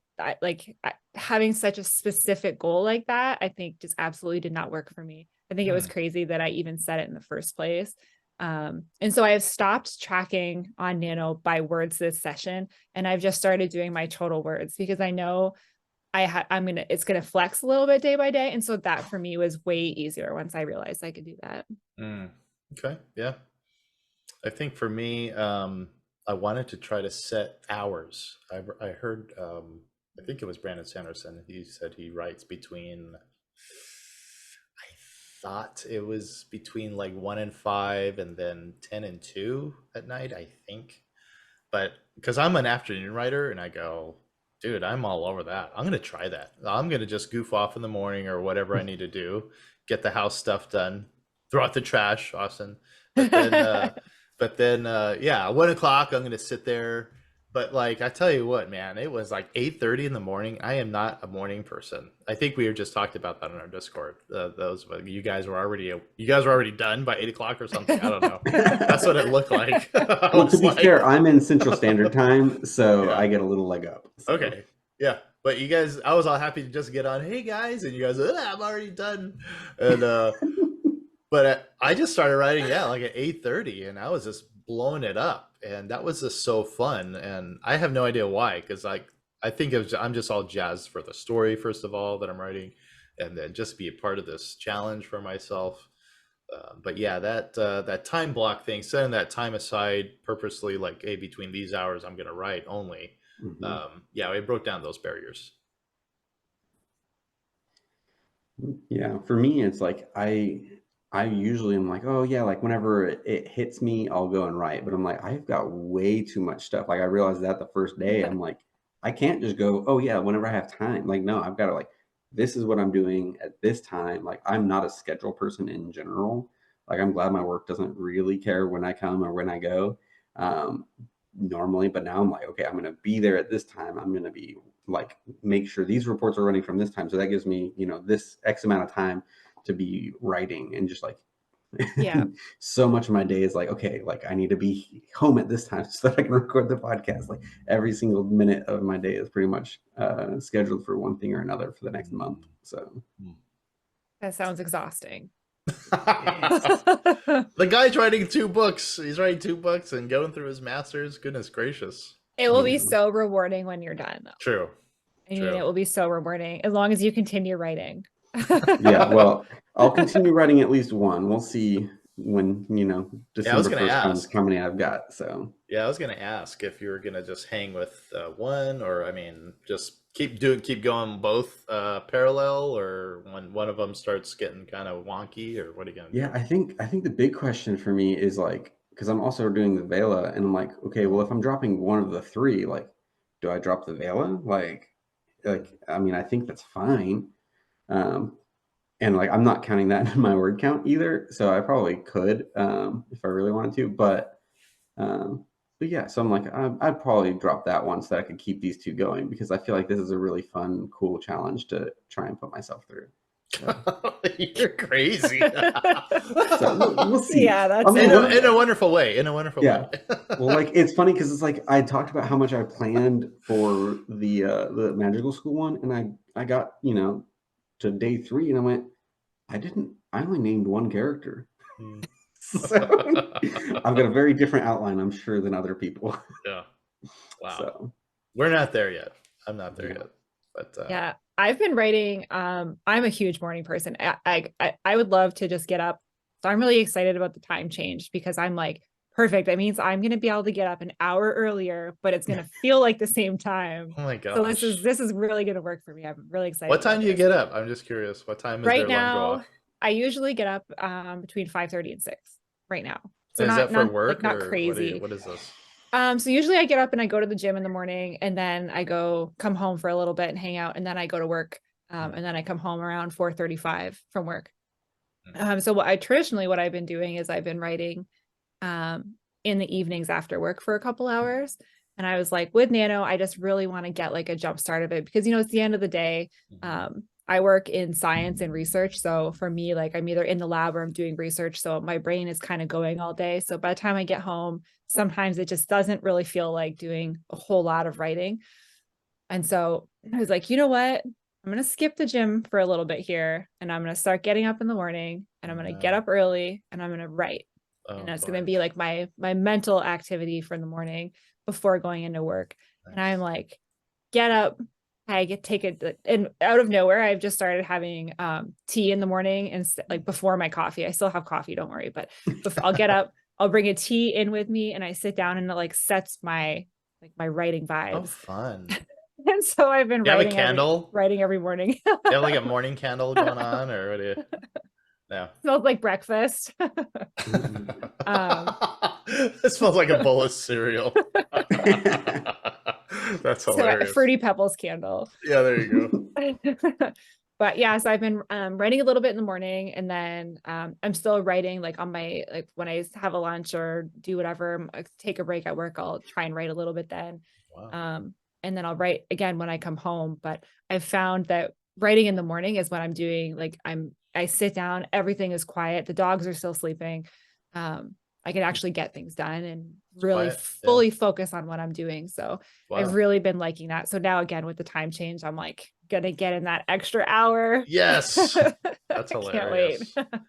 having such a specific goal like that, I think just absolutely did not work for me. I think it was crazy that I even set it in the first place. And so I have stopped tracking on Nano by words this session, and I've just started doing my total words, because I know it's gonna flex a little bit day by day. And so that for me was way easier once I realized I could do that. Okay, yeah. I think for me, I wanted to try to set hours. I heard, I think it was Brandon Sanderson. He said he writes between, I thought it was between like 1 and 5 and then 10 and 2 at night, I think. But because I'm an afternoon writer and I go, dude, I'm all over that. I'm going to try that. I'm going to just goof off in the morning or whatever I need to do, get the house stuff done, throw out the trash, Austin. But then, yeah, 1 o'clock, I'm going to sit there. But like, I tell you what, man, it was like 8:30 in the morning. I am not a morning person. I think we were just talked about that on our Discord. You guys were already done by 8 o'clock or something. I don't know. That's what it looked like. Well, to be fair, I'm in Central Standard Time, so Yeah. I get a little leg up. So. Okay. Yeah. But you guys, I was all happy to just get on. Hey guys, and you guys, I'm already done. And but I just started writing, yeah, like at 8:30, and I was just blowing it up, and that was just so fun. And I have no idea why, because I think I'm just all jazzed for the story first of all that I'm writing, and then just be a part of this challenge for myself. But yeah, that time block thing, setting that time aside purposely, like, hey, between these hours, I'm gonna write only. Mhm. Yeah, it broke down those barriers. Yeah, for me, it's like I usually am like, oh yeah, like whenever it hits me, I'll go and write. But I'm like, I've got way too much stuff. Like I realized that the first day, I'm like, I can't just go, oh yeah, whenever I have time. Like no, I've got to like, this is what I'm doing at this time. Like I'm not a schedule person in general. Like I'm glad my work doesn't really care when I come or when I go. Um, Normally, but now I'm like, okay, I'm gonna be there at this time. I'm gonna be like make sure these reports are running from this time. So that gives me, this X amount of time to be writing and just like Yeah. so much of my day is like, okay, like I need to be home at this time so that I can record the podcast. Like every single minute of my day is pretty much scheduled for one thing or another for the next month. So That sounds exhausting. The guy's writing 2 books. He's writing 2 books and going through his masters. Goodness gracious. It will be yeah. so rewarding when you're done, though. True. I mean, it will be so rewarding as long as you continue writing. Yeah, well, I'll continue writing at least one. We'll see when, Yeah, I was December gonna 1st comes, ask. how many I've got. So Yeah, I was gonna ask if you were gonna just hang with one, or I mean, just keep going both parallel, or when one of them starts getting kind of wonky, or what are you gonna yeah, do? I think the big question for me is like, because I'm also doing the Vela, and I'm like, okay, well, if I'm dropping one of the three, like, do I drop the Vela? Like, I mean, I think that's fine. Um, and like, I'm not counting that in my word count either, so I probably could, if I really wanted to, um, but yeah, so I'm like, I'd probably drop that one so that I could keep these two going because I feel like this is a really fun, cool challenge to try and put myself through. So, You're crazy. so we'll see. Yeah, I that's mean, In a wonderful way. In a wonderful yeah. way. Well, like it's funny because it's like I talked about how much I planned for the magical school one, and I got to day 3, and I went, I only named one character, Hmm. so I've got a very different outline, I'm sure, than other people. Yeah. Wow. So We're not there yet. I'm not there yeah. yet. But yeah. I've been writing. I'm a huge morning person. I would love to just get up. So I'm really excited about the time change because I'm like, perfect. That means I'm gonna be able to get up an hour earlier, but it's gonna feel like the same time. oh my So gosh. this is really gonna work for me. I'm really excited. What time about do you this. get up? I'm just curious. What time is Right their alarm go now, off? I usually get up between 5:30 and 6 right now. So And is that for not work, not or crazy. what is this? So usually I get up and I go to the gym in the morning and then I come home for a little bit and hang out and then I go to work. And then I come home around 4:35 from work. So what I've been doing is I've been writing in the evenings after work for a couple hours. And I was like, with Nano, I just really want to get like a jump start of it because it's the end of the day. I work in science and research. So for me, like I'm either in the lab or I'm doing research. So my brain is kind of going all day. So by the time I get home, sometimes it just doesn't really feel like doing a whole lot of writing. And so I was like, you know what? I'm going to skip the gym for a little bit here and I'm going to start getting up in the morning and I'm going to get up early and I'm going to write. And that's going to be like my mental activity for the morning before going into work. Nice. And I'm like, get up. Take it, and out of nowhere, I've just started having tea in the morning and like before my coffee. I still have coffee, don't worry. But I'll get up, I'll bring a tea in with me, and I sit down, and it like sets my writing vibes. Oh, fun! And so I've been writing every morning. You have like a morning candle going on, or what do you? No. Smells like breakfast. It smells like a bowl of cereal. That's hilarious. So Fruity Pebbles candle. Yeah, there you go. But yeah, so I've been writing a little bit in the morning, and then I'm still writing like on my when I have a lunch or do whatever, take a break at work, I'll try and write a little bit then. Wow. And then I'll write again when I come home. But I've found that writing in the morning is what I'm doing. Like I sit down, everything is quiet, the dogs are still sleeping. I can actually get things done and really fully focus on what I'm doing. So I've really been liking that. So now again, with the time change, I'm like gonna get in that extra hour. Yes. That's hilarious. Can't wait.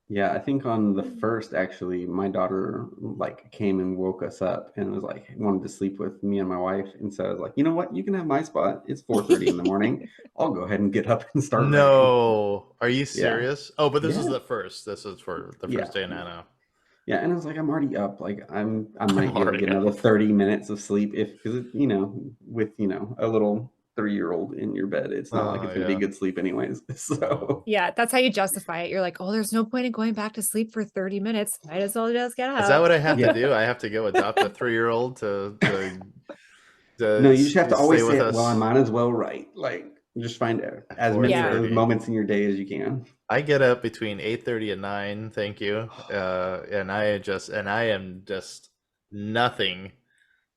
Yeah, I think on the first, actually, my daughter like came and woke us up and was like wanted to sleep with me and my wife, and so I was like, you know what, you can have my spot. It's 4:30 in the morning. I'll go ahead and get up and start writing. No, are you Yeah, serious? Oh, but this is yeah, the first. This is for the yeah, first day in Nano. yeah. And I was like, I'm already up. Like I I'm might be able to already get another up. 30 minutes of sleep if because with a little 3-year-old in your bed, it's not like Oh it's gonna be yeah. good sleep anyways. No. So Yeah, that's how you justify it. You're like, oh, there's no point in going back to sleep for 30 minutes. Might as well just get Is that up. what I have to yeah. do? I have to go adopt a 3-year-old No, to you just have to stay always say with it. Well, I us might as well write. Like, just find at as many of Yeah. those 4:30. moments in your day as you can. I get up between 8:30 and 9, thank you. And I am just nothing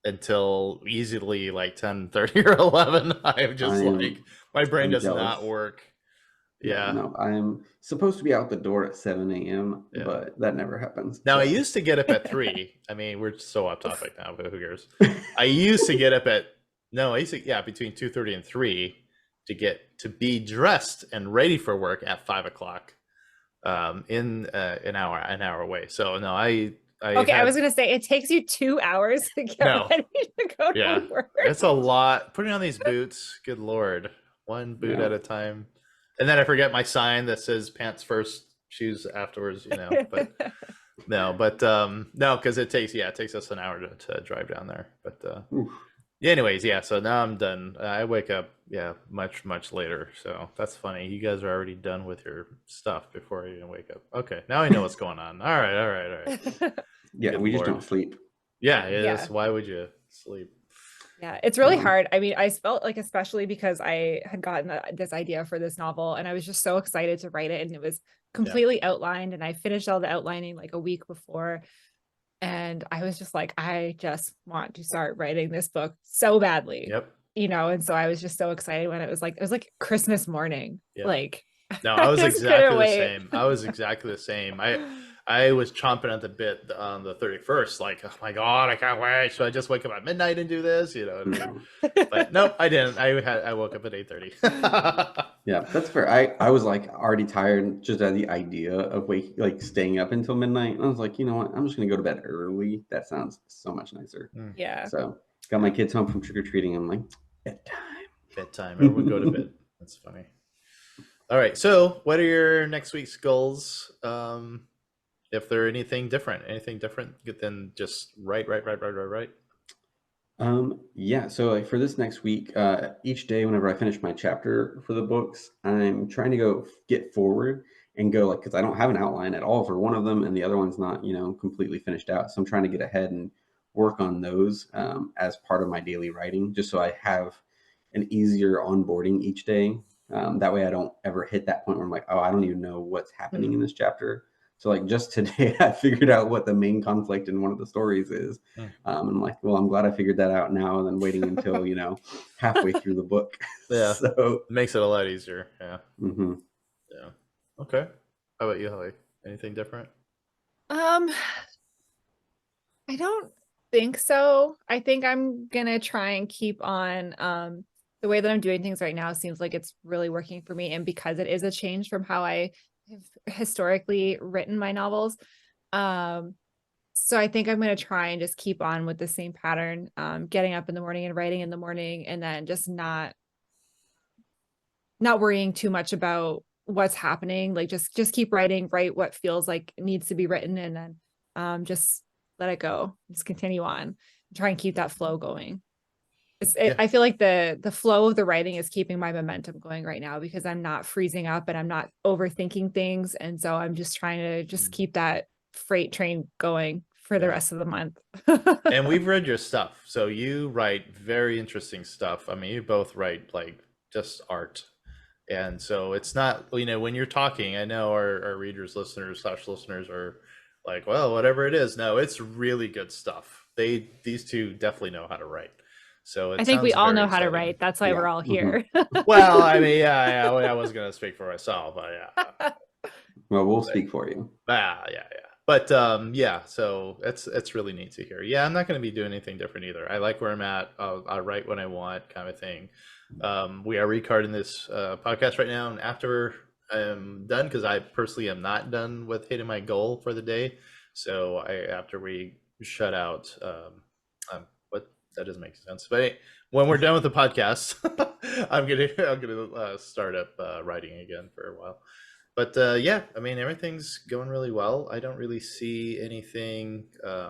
until easily like 10:30 or 11. I'm I just like am, my brain I'm does not jealous. work. Yeah, Yeah. no, I'm supposed to be out the door at 7 a.m., Yeah. but that never happens. Now I So, used to get up at 3. I mean, we're so off topic now, but who cares? I used to get up at no, I used to yeah, between 2:30 and 3 to get to be dressed and ready for work at 5 o'clock. In an hour away. So no, I Okay, I had was gonna say it takes you 2 hours to get no, ready to go yeah, to work. it's a lot. Putting on these boots, good lord, one boot yeah. at a time, and then I forget my sign that says pants first, shoes afterwards. But no, because it takes us an hour to drive down there. But Oof. yeah, anyways, yeah. So now I'm done. I wake up, much later. So that's funny. You guys are already done with your stuff before I even wake up. Okay, now I know what's going on. All right. Yeah, Good we just lord. don't sleep. Yeah, it Yeah. is. Why would you sleep? Yeah, it's really Um, hard. I mean, I felt like, especially because I had gotten this idea for this novel and I was just so excited to write it, and it was Yeah. completely outlined, and I finished all the outlining like a week before. And I was just like, I just want to start writing this book so badly, Yep. and so I was just so excited when it was like Christmas morning. Yep. Like, No, I I was just exactly couldn't the wait. same. I was exactly the same. I was chomping at the bit on the 31st, like, oh my god, I can't wait. Should I just wake up at midnight and do this? You know what I mean? no. But nope, I didn't. I woke up at 8:30. Yeah, that's fair. I was like already tired just at the idea of staying up until midnight. And I was like, you know what? I'm just gonna go to bed early. That sounds so much nicer. Mm, Yeah. So got my kids home from trick or treating. I'm like, bedtime. Everyone go to bedtime. bed. That's funny. All right. So, what are your next week's goals? If there anything different than just write. Yeah, so like for this next week, each day whenever I finish my chapter for the books, I'm trying to go get forward and go like because I don't have an outline at all for one of them, and the other one's not, completely finished out. So I'm trying to get ahead and work on those as part of my daily writing, just so I have an easier onboarding each day. That way I don't ever hit that point where I'm like, oh, I don't even know what's happening in this chapter. So like just today, I figured out what the main conflict in one of the stories is. Mm. And I'm like, well, I'm glad I figured that out now than waiting until, halfway through the book. Yeah. So, It makes it a lot easier. Yeah. mhm. Yeah. Okay. How about you, Holly? Anything different? Um, I don't think so. I think I'm gonna try and keep on the way that I'm doing things right now seems like it's really working for me. And because it is a change from how I have historically written my novels. So I think I'm gonna try and just keep on with the same pattern, getting up in the morning and writing in the morning, and then just not worrying too much about what's happening. Like just keep writing, write what feels like needs to be written, and then just let it go. Just continue on. Try and keep that flow going. Yeah. I feel like the flow of the writing is keeping my momentum going right now because I'm not freezing up and I'm not overthinking things. And so I'm just trying to just keep that freight train going for the Yeah. rest of the month. And we've read your stuff. So you write very interesting stuff. I mean, you both write like just art. And so it's not, when you're talking, I know our readers, listeners are like, well, whatever it is. No, it's really good stuff. These two definitely know how to write. So I it think we sounds all very know how to exciting. write. That's why Yeah. we're all Mhm. here. Well, I mean, yeah, I was going to speak for myself, but yeah. Well, we'll speak for you. Yeah. But yeah, so it's really neat to hear. Yeah, I'm not going to be doing anything different either. I like where I'm at. I write when I want, kind of thing. We are recording this podcast right now, and after am done because I personally am not done with hitting my goal for the day. So after we shut out, what that doesn't make sense. But when we're done with the podcast, I'm gonna start up writing again for a while. But yeah, I mean everything's going really well. I don't really see anything. I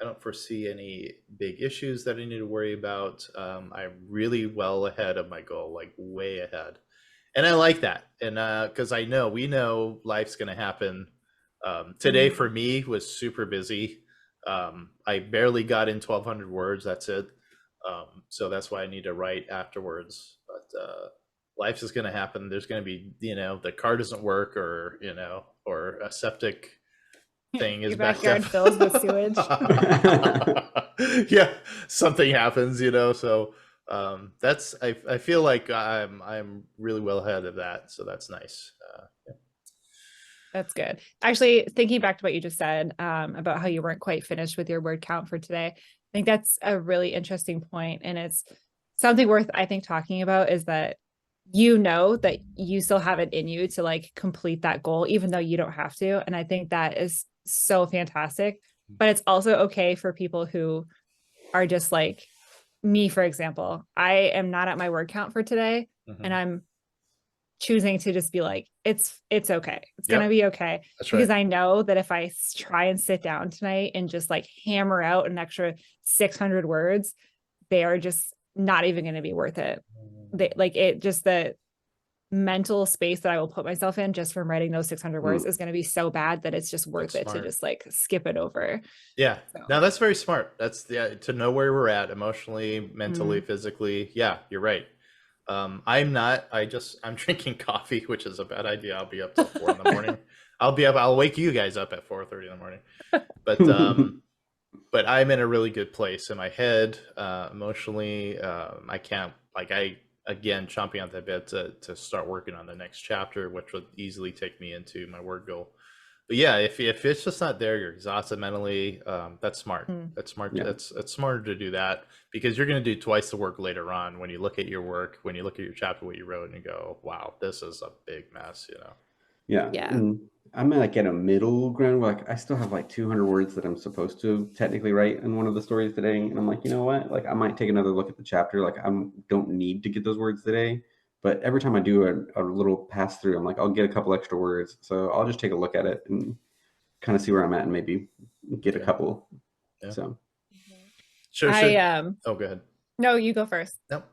don't foresee any big issues that I need to worry about. I'm really well ahead of my goal, like way ahead, and I like that. And because we know life's going to happen. Today for me was super busy. I barely got in 1,200 words. That's it. So that's why I need to write afterwards. But life's is going to happen. There's going to be, the car doesn't work, or a septic thing is Your backed up. backyard fills with sewage. Yeah, something happens, So I feel like I'm really well ahead of that. So that's nice. Yeah. That's good. Actually, thinking back to what you just said about how you weren't quite finished with your word count for today, I think that's a really interesting point, and it's something worth, I think, talking about is that that you still have it in you to like complete that goal, even though you don't have to. And I think that is so fantastic. But it's also okay for people who are just like me, for example. I am not at my word count for today, and I'm choosing to just be like, it's okay. It's going to be okay. That's because right. I know that if I try and sit down tonight and just like hammer out an extra 600 words, they are just not even going to be worth it. The mental space that I will put myself in just from writing those 600 words is going to be so bad that it's just worth it to just like skip it over. Yeah. So. No, that's very smart. That's to know where we're at emotionally, mentally, physically. Yeah, you're right. I'm drinking coffee, which is a bad idea. I'll be up till 4 in the morning. I'll wake you guys up at 4:30 in the morning. But I'm in a really good place in my head, emotionally. I can't, again, chomping at the bit to start working on the next chapter, which would easily take me into my word goal. But yeah, if it's just not there, you're exhausted mentally. That's smart. That's smart. Yeah. It's smarter to do that, because you're going to do twice the work later on when you look at your work, when you look at your chapter, what you wrote, and you go, "Wow, this is a big mess," Yeah. And I'm like at a middle ground where like I still have like 200 words that I'm supposed to technically write in one of the stories today, and I'm like, you know what? Like I might take another look at the chapter. Like I don't need to get those words today, but every time I do a little pass through, I'm like, I'll get a couple extra words, so I'll just take a look at it and kind of see where I'm at and maybe get a couple. Yeah. So sure. Oh, go ahead. No, you go first. Nope.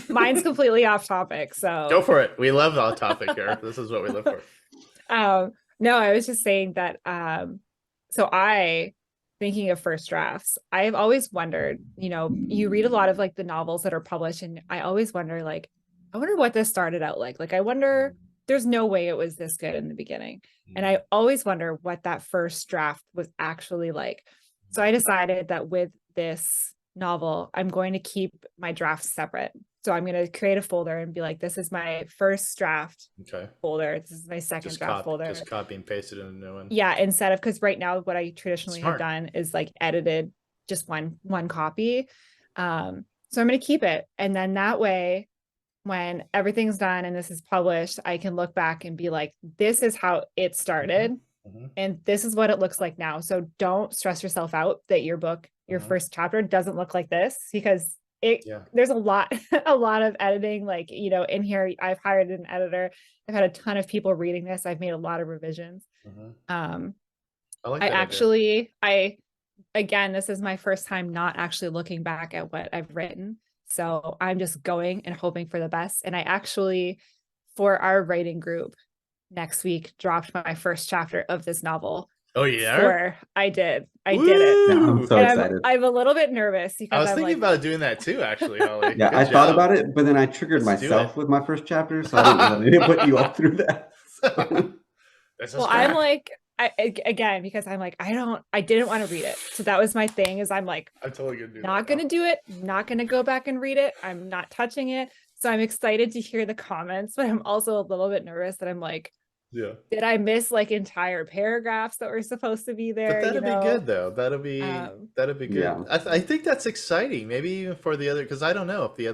Mine's completely off topic, so go for it. We love off topic here. This is what we live for. No, I was just saying that so thinking of first drafts, I've always wondered, you read a lot of like the novels that are published, and I always wonder, like, I wonder what this started out like. Like, I wonder, there's no way it was this good in the beginning. And I always wonder what that first draft was actually like. So I decided that with this novel, I'm going to keep my drafts separate. So I'm going to create a folder and be like, this is my first draft folder. This is my second draft folder. Just copy and paste it in a new one. Yeah. Instead of, because right now what I traditionally have done is like edited just one copy. So I'm going to keep it. And then that way, when everything's done and this is published, I can look back and be like, this is how it started. And this is what it looks like now. So don't stress yourself out that your book, your first chapter doesn't look like this, because there's a lot of editing, like, in here. I've hired an editor. I've had a ton of people reading this. I've made a lot of revisions. Again, this is my first time not actually looking back at what I've written. So I'm just going and hoping for the best. And I actually, for our writing group next week, dropped my first chapter of this novel. Oh yeah, I did it. Yeah, I'm so excited. I'm a a little bit nervous because I was thinking about doing that too, actually, Holly. Yeah, I thought about it, but then I triggered myself with my first chapter, so I didn't put you all through that. Well, I'm like, again, because I'm like, I didn't want to read it. So that was my thing, is I'm like, I'm totally gonna do not going to do it. Not going to go back and read it. I'm not touching it. So I'm excited to hear the comments, but I'm also a little bit nervous that I'm like, did I miss like entire paragraphs that were supposed to be there? But that'd be good though. That'd be good. Yeah. I think that's exciting. Maybe even for the other, because we don't know if the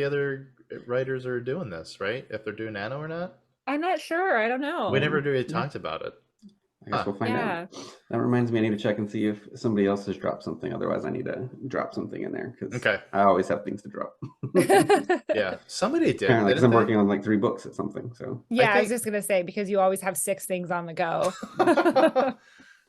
other writers are doing this, right? If they're doing Nano or not. I'm not sure. I don't know. We never really Yeah. talked about it. I guess Huh. we'll find Yeah. out. That reminds me, I need to check and see if somebody else has dropped something. Otherwise, I need to drop something in there because Okay. I always have things to drop. Yeah, somebody did, Apparently, because didn't I'm they? working on like 3 books at something. So Yeah, I was think- just gonna say because you always have 6 things on the go.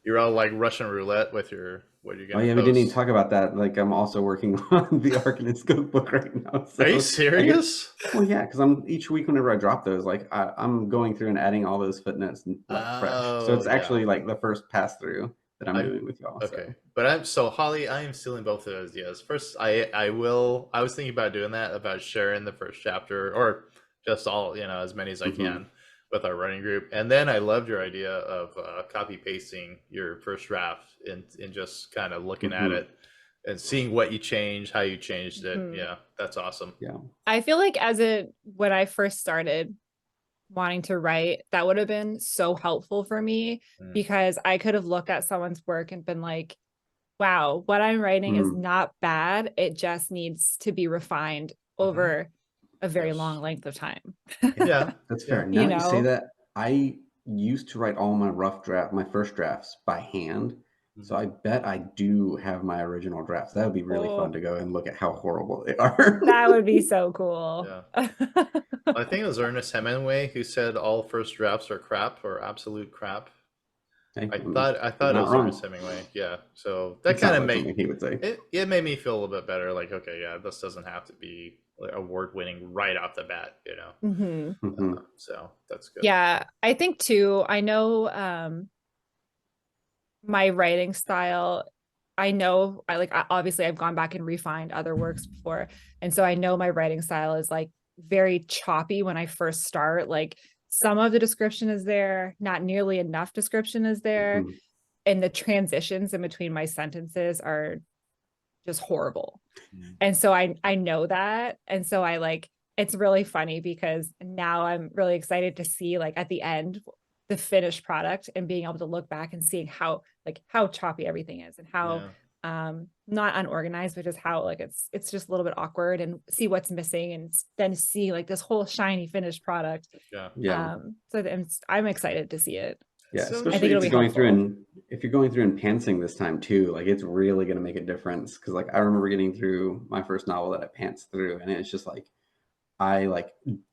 You're all like Russian roulette with your what you're oh gonna yeah, we didn't even post. talk about that. Like I'm also working on the Arcanist cookbook right now. So Are you I guess, serious? well, yeah, because I'm each week whenever I drop those, like I'm going through and adding all those footnotes like fresh. So Oh it's yeah. actually like the first pass through that I'm I- doing with y'all. Okay, So but I'm so Holly. I am stealing both of those ideas. First, I will. I was thinking about doing that, about sharing the first chapter or just all as many as I Mhm. can with our running group. And then I loved your idea of copy pasting your first draft and just kind of looking at Mhm. it and seeing what you changed, how you changed it. Mhm. Yeah, that's awesome. yeah. I feel like when I first started wanting to write, that would have been so helpful for me Mm. because I could have looked at someone's work and been like, wow, what I'm writing is Mm. not bad. It just needs to be refined over a very Yes. long length of time. Yeah, That's yeah. fair. Now You that you say know? that, I used to write all my my first drafts by hand. So Mhm. I bet I do have my original drafts. That would be really Oh. fun to go and look at how horrible they are. That would be so cool. Yeah. I think it was Ernest Hemingway who said all first drafts are crap or absolute crap. Hey, I he's thought it not was Ernest wrong. Hemingway. Yeah. So that It kind sounds of like made something he would say. it made me feel a little bit better. Like, okay, yeah, this doesn't have to be like award winning right off the bat, Mhm. Mhm. So that's good. Yeah, I think too, I know my writing style, obviously I've gone back and refined other works before. And so I know my writing style is like very choppy when I first start. Like some of the description is there, not nearly enough description is there. Mhm. And the transitions in between my sentences are just horrible. Mhm. And so I know that. And so it's really funny because now I'm really excited to see like at the end the finished product and being able to look back and seeing how choppy everything is and how not unorganized, but just how like it's just a little bit awkward and see what's missing and then see like this whole shiny finished product. Yeah. Yeah. So I'm excited to see it. Yeah, So I especially think if it'll you're be going through helpful. and if you're going through and pantsing this time too, like it's really going to make a difference. Because like I remember getting through my first novel that I pantsed through, and it's just like I like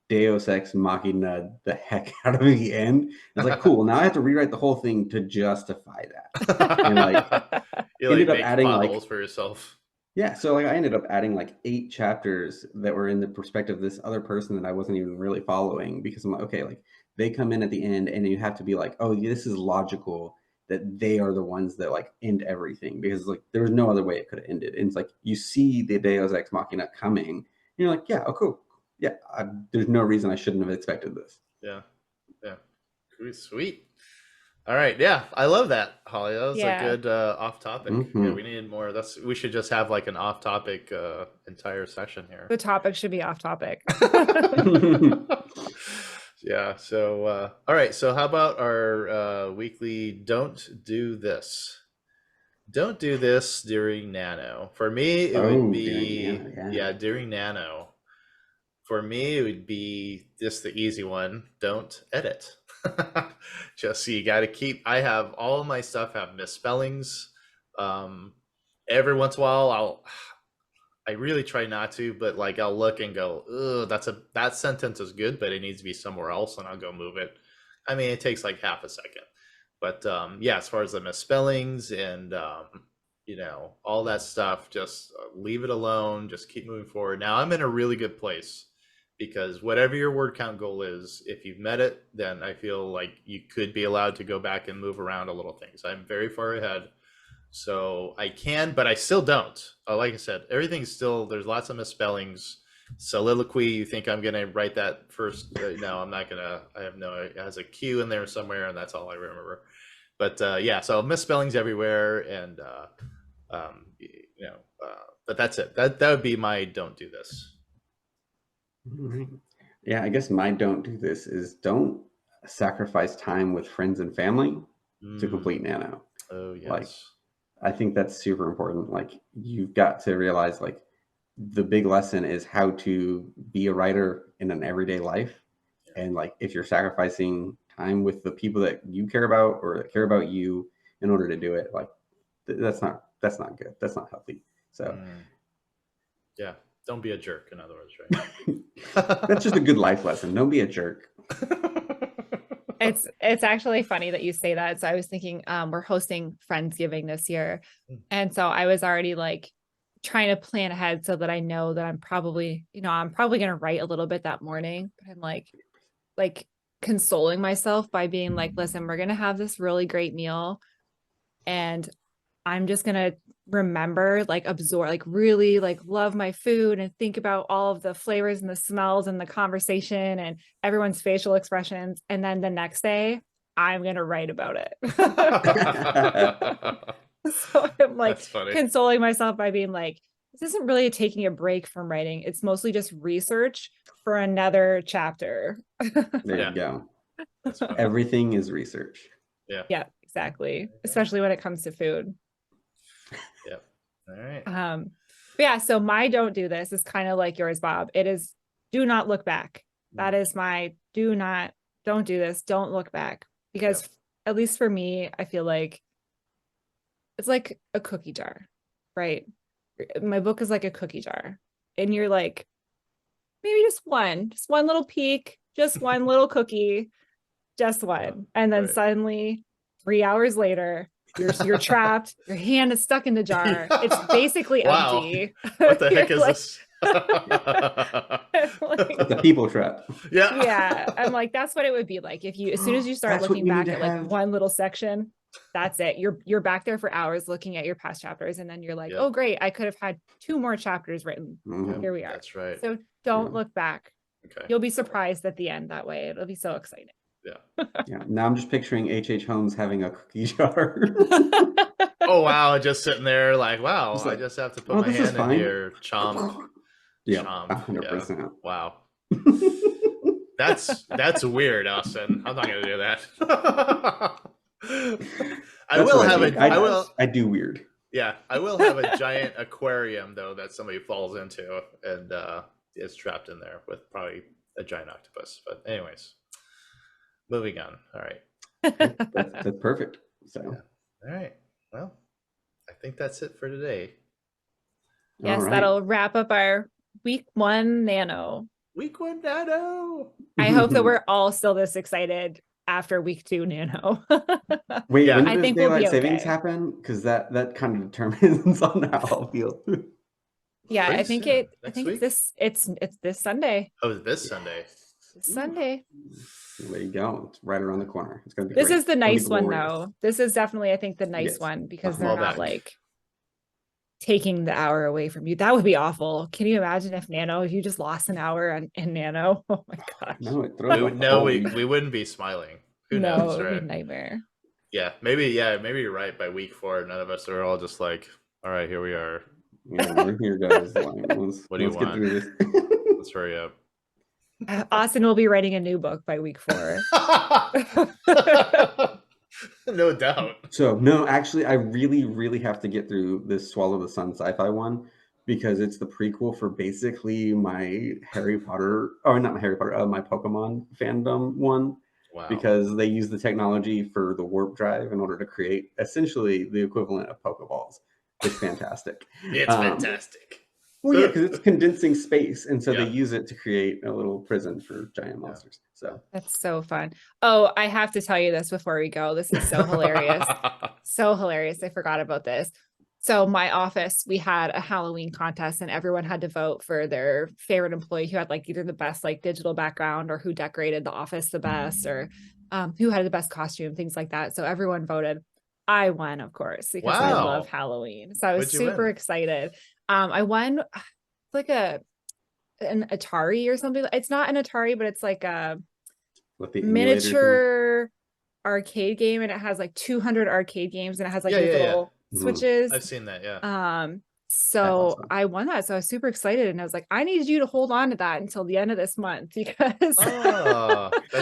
Deus Ex Machina the heck out of the end. It's like cool. Now I have to rewrite the whole thing to justify that. And like you ended up make adding plot like holes for yourself. yeah, so like I ended up adding like 8 chapters that were in the perspective of this other person that I wasn't even really following because I'm like, okay, like they come in at the end and you have to be like, oh, this is logical that they are the ones that like end everything because like there was no other way it could have ended. And it's like you see the Deus Ex Machina coming, and you're like, yeah, oh cool, yeah, there's no reason I shouldn't have expected this. Yeah. Yeah. Sweet. All right. Yeah. I love that, Holly. That was a Yeah. good off topic. Yeah, Mhm. we needed more. We should just have like an off topic entire session here. The topic should be off topic. Yeah. So all right. So how about our weekly don't do this? Don't do this during Nano. For me, it would Oh, be during Nano, yeah. during Nano. For me, it would be just the easy one. Don't edit. Just so you got to keep. I have all of my stuff have misspellings. Every once in a while, I really try not to, but like I'll look and go, "Ugh, that sentence is good, but it needs to be somewhere else," and I'll go move it. I mean, it takes like half a second, but yeah, as far as the misspellings and all that stuff, just leave it alone. Just keep moving forward. Now I'm in a really good place because whatever your word count goal is, if you've met it, then I feel like you could be allowed to go back and move around a little things. I'm very far ahead. So I can, but I still don't. Like I said, everything's still, there's lots of misspellings. Soliloquy, you think I'm going to write that first? No, I'm not going to. I have no, it has a Q in there somewhere, and that's all I remember. But yeah, so misspellings everywhere. And, but that's it. That would be my don't do this. Right. Yeah, I guess my don't do this is don't sacrifice time with friends and family to complete Nano. Oh, yes. Like, I think that's super important. Like, you've got to realize, like, the big lesson is how to be a writer in an everyday life. And like, if you're sacrificing time with the people that you care about or that care about you in order to do it, like that's not good. That's not healthy. So yeah, don't be a jerk, in other words, right? that's just a good life lesson. Don't be a jerk. It's actually funny that you say that. So I was thinking, we're hosting Friendsgiving this year. And so I was already like trying to plan ahead so that I know that I'm probably going to write a little bit that morning, but I'm like consoling myself by being like, listen, we're going to have this really great meal and I'm just going to remember, like absorb, like really like love my food and think about all of the flavors and the smells and the conversation and everyone's facial expressions. And then the next day I'm going to write about it. So I'm like consoling myself by being like, this isn't really taking a break from writing. It's mostly just research for another chapter. There you go. Everything is research. Yeah, exactly. Especially when it comes to food. Yep. All right. But yeah, so my don't do this is kind of like yours, Bob. It is do not look back. That is my don't do this. Don't look back. Because at least for me, I feel like it's like a cookie jar, right? My book is like a cookie jar. And you're like, maybe just one little peek, just one little cookie, just one. And then suddenly 3 hours later, you're trapped, your hand is stuck in the jar. It's basically empty. What the heck is like, this? The people trap. Yeah. I'm like, that's what it would be like if you, as soon as you start looking back at like one little section, that's it. You're back there for hours looking at your past chapters, and then you're like, oh great, I could have had 2 more chapters written. Here we are. That's right. So don't look back. Okay. You'll be surprised at the end that way. It'll be so exciting. Yeah. Now I'm just picturing H.H. Holmes having a cookie jar. Oh wow, just sitting there like, wow, like, I just have to put my hand in here, chomp. Yeah, chomp. 100%. Yeah. Wow. That's weird, Austin. I'm not gonna do that. I do weird. Yeah, I will have a giant aquarium though that somebody falls into and is trapped in there with probably a giant octopus. But anyways, moving on. All right. That's perfect. So all right. Well, I think that's it for today. Yes, that'll wrap up our week 1 Nano. Week 1 Nano. I hope that we're all still this excited after week 2 Nano. Wait, when does daylight savings happen? Because that kind of determines on how I'll feel. Yeah, I think it's this Sunday. Oh, this Sunday. Sunday. There you go. It's right around the corner. It's gonna be. This is the nice one though. This is definitely, I think, the nice one because they're not like taking the hour away from you. That would be awful. Can you imagine if you just lost an hour in Nano? Oh my gosh. We wouldn't be smiling. Who knows? Right? It would be a nightmare. Yeah, maybe you're right. By week 4, none of us are all just like, all right, here we are. Yeah, we're here, guys. What do you want? Let's hurry up. Austin will be writing a new book by week 4. No doubt. So no, actually, I really, really have to get through this Swallow the Sun sci-fi one because it's the prequel for basically my Harry Potter, or not my Harry Potter, my Pokemon fandom one. Wow. Because they use the technology for the warp drive in order to create essentially the equivalent of Pokeballs. It's fantastic. It's fantastic. Well, yeah, because it's condensing space, and so they use it to create a little prison for giant monsters. So that's so fun. Oh, I have to tell you this before we go. This is so hilarious. So hilarious. I forgot about this. So my office, we had a Halloween contest and everyone had to vote for their favorite employee who had like either the best like digital background or who decorated the office the best or who had the best costume, things like that. So everyone voted. I won, of course, because I love Halloween. So I was super excited. I won like an Atari or something. It's not an Atari, but it's like a miniature arcade game, and it has like 200 arcade games, and it has like little switches. I've seen that. Yeah. So awesome. I won that, so I was super excited, and I was like, I need you to hold on to that until the end of this month because that's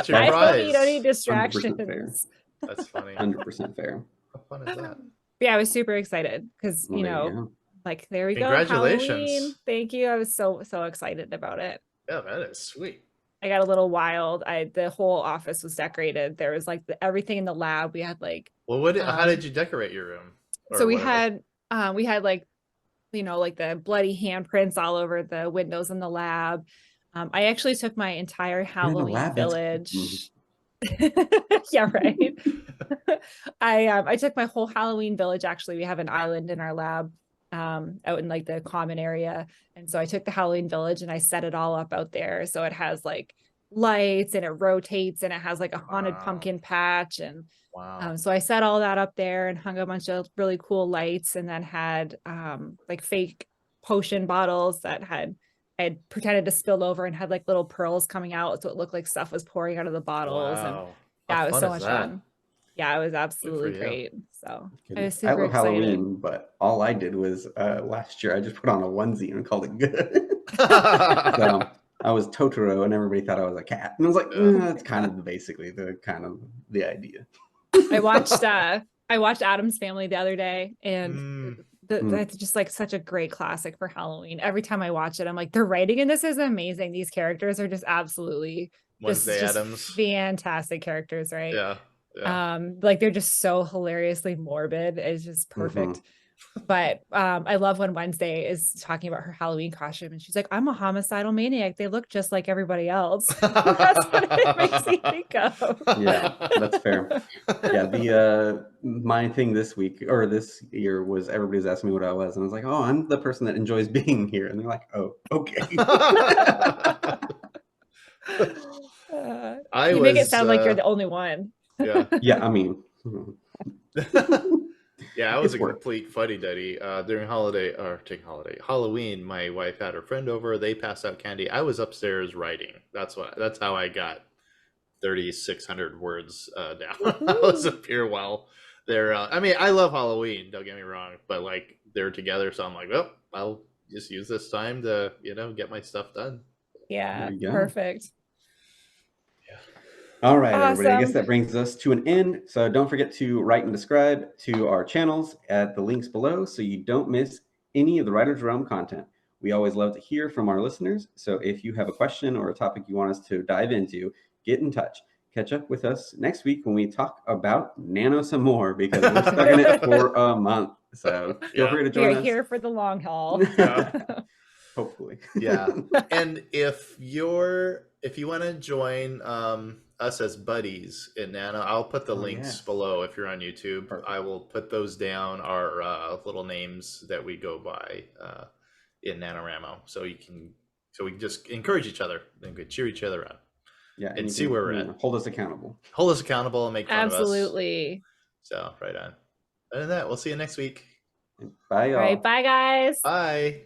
your prize. I don't need any distractions. That's funny. 100% fair. How fun is that? Yeah, I was super excited because like like, there we go, Congratulations. Halloween. Thank you. I was so excited about it. Yeah, that is sweet. I got a little wild. The whole office was decorated. There was like everything in the lab. We had like, Well, how did you decorate your room? so we had like, you know, like the bloody handprints all over the windows in the lab. I actually took my entire Halloween lab, village. Yeah, right. I took my whole Halloween village. Actually, we have an island in our lab out in like the common area. And so I took the Halloween village and I set it all up out there. So it has like lights and it rotates and it has like a haunted pumpkin patch. And so I set all that up there and hung a bunch of really cool lights, and then had like fake potion bottles that I had pretended to spill over and had like little pearls coming out. So it looked like stuff was pouring out of the bottles. And yeah, it was so much fun. Yeah, it was absolutely great. So I was super love excited. Halloween, but all I did was last year I just put on a onesie and called it good. So I was Totoro and everybody thought I was a cat. And I was like, that's kind of basically the idea. I watched Addams Family the other day, and that's just like such a great classic for Halloween. Every time I watch it, I'm like, the writing in this is amazing. These characters are just absolutely just fantastic characters, right? Yeah. Like they're just so hilariously morbid. It's just perfect. But I love when Wednesday is talking about her Halloween costume and she's like, I'm a homicidal maniac. They look just like everybody else. That's what it makes me think of. Yeah, that's fair. Yeah, my thing this week or this year was everybody's asking me what I was, and I was like, oh, I'm the person that enjoys being here. And they're like, oh, okay. You make it sound like you're the only one. Yeah, I mean. Yeah, I was a complete fuddy-duddy during Halloween. My wife had her friend over. They passed out candy. I was upstairs writing. That's how I got 3,600 words down. I was a pure well. I mean, I love Halloween. Don't get me wrong, but like they're together, so I'm like, well, I'll just use this time to get my stuff done. Yeah, perfect. All right, everybody. I guess that brings us to an end. So don't forget to write and subscribe to our channels at the links below so you don't miss any of the Writer's Realm content. We always love to hear from our listeners. So if you have a question or a topic you want us to dive into, get in touch. Catch up with us next week when we talk about Nano some more, because we're stuck in it for a month. So feel free to join us. We're here for the long haul. Hopefully. Yeah. And if you want to join us as buddies in Nano, I'll put the links below. If you're on YouTube, I will put those down, our little names that we go by in NaNoWriMo, so we can just encourage each other and cheer each other on. Yeah, and see where we're at. Hold us accountable And make fun of us. Absolutely. So right on. Other than that, we'll see you next week. Bye, y'all. All right, bye, guys. Bye.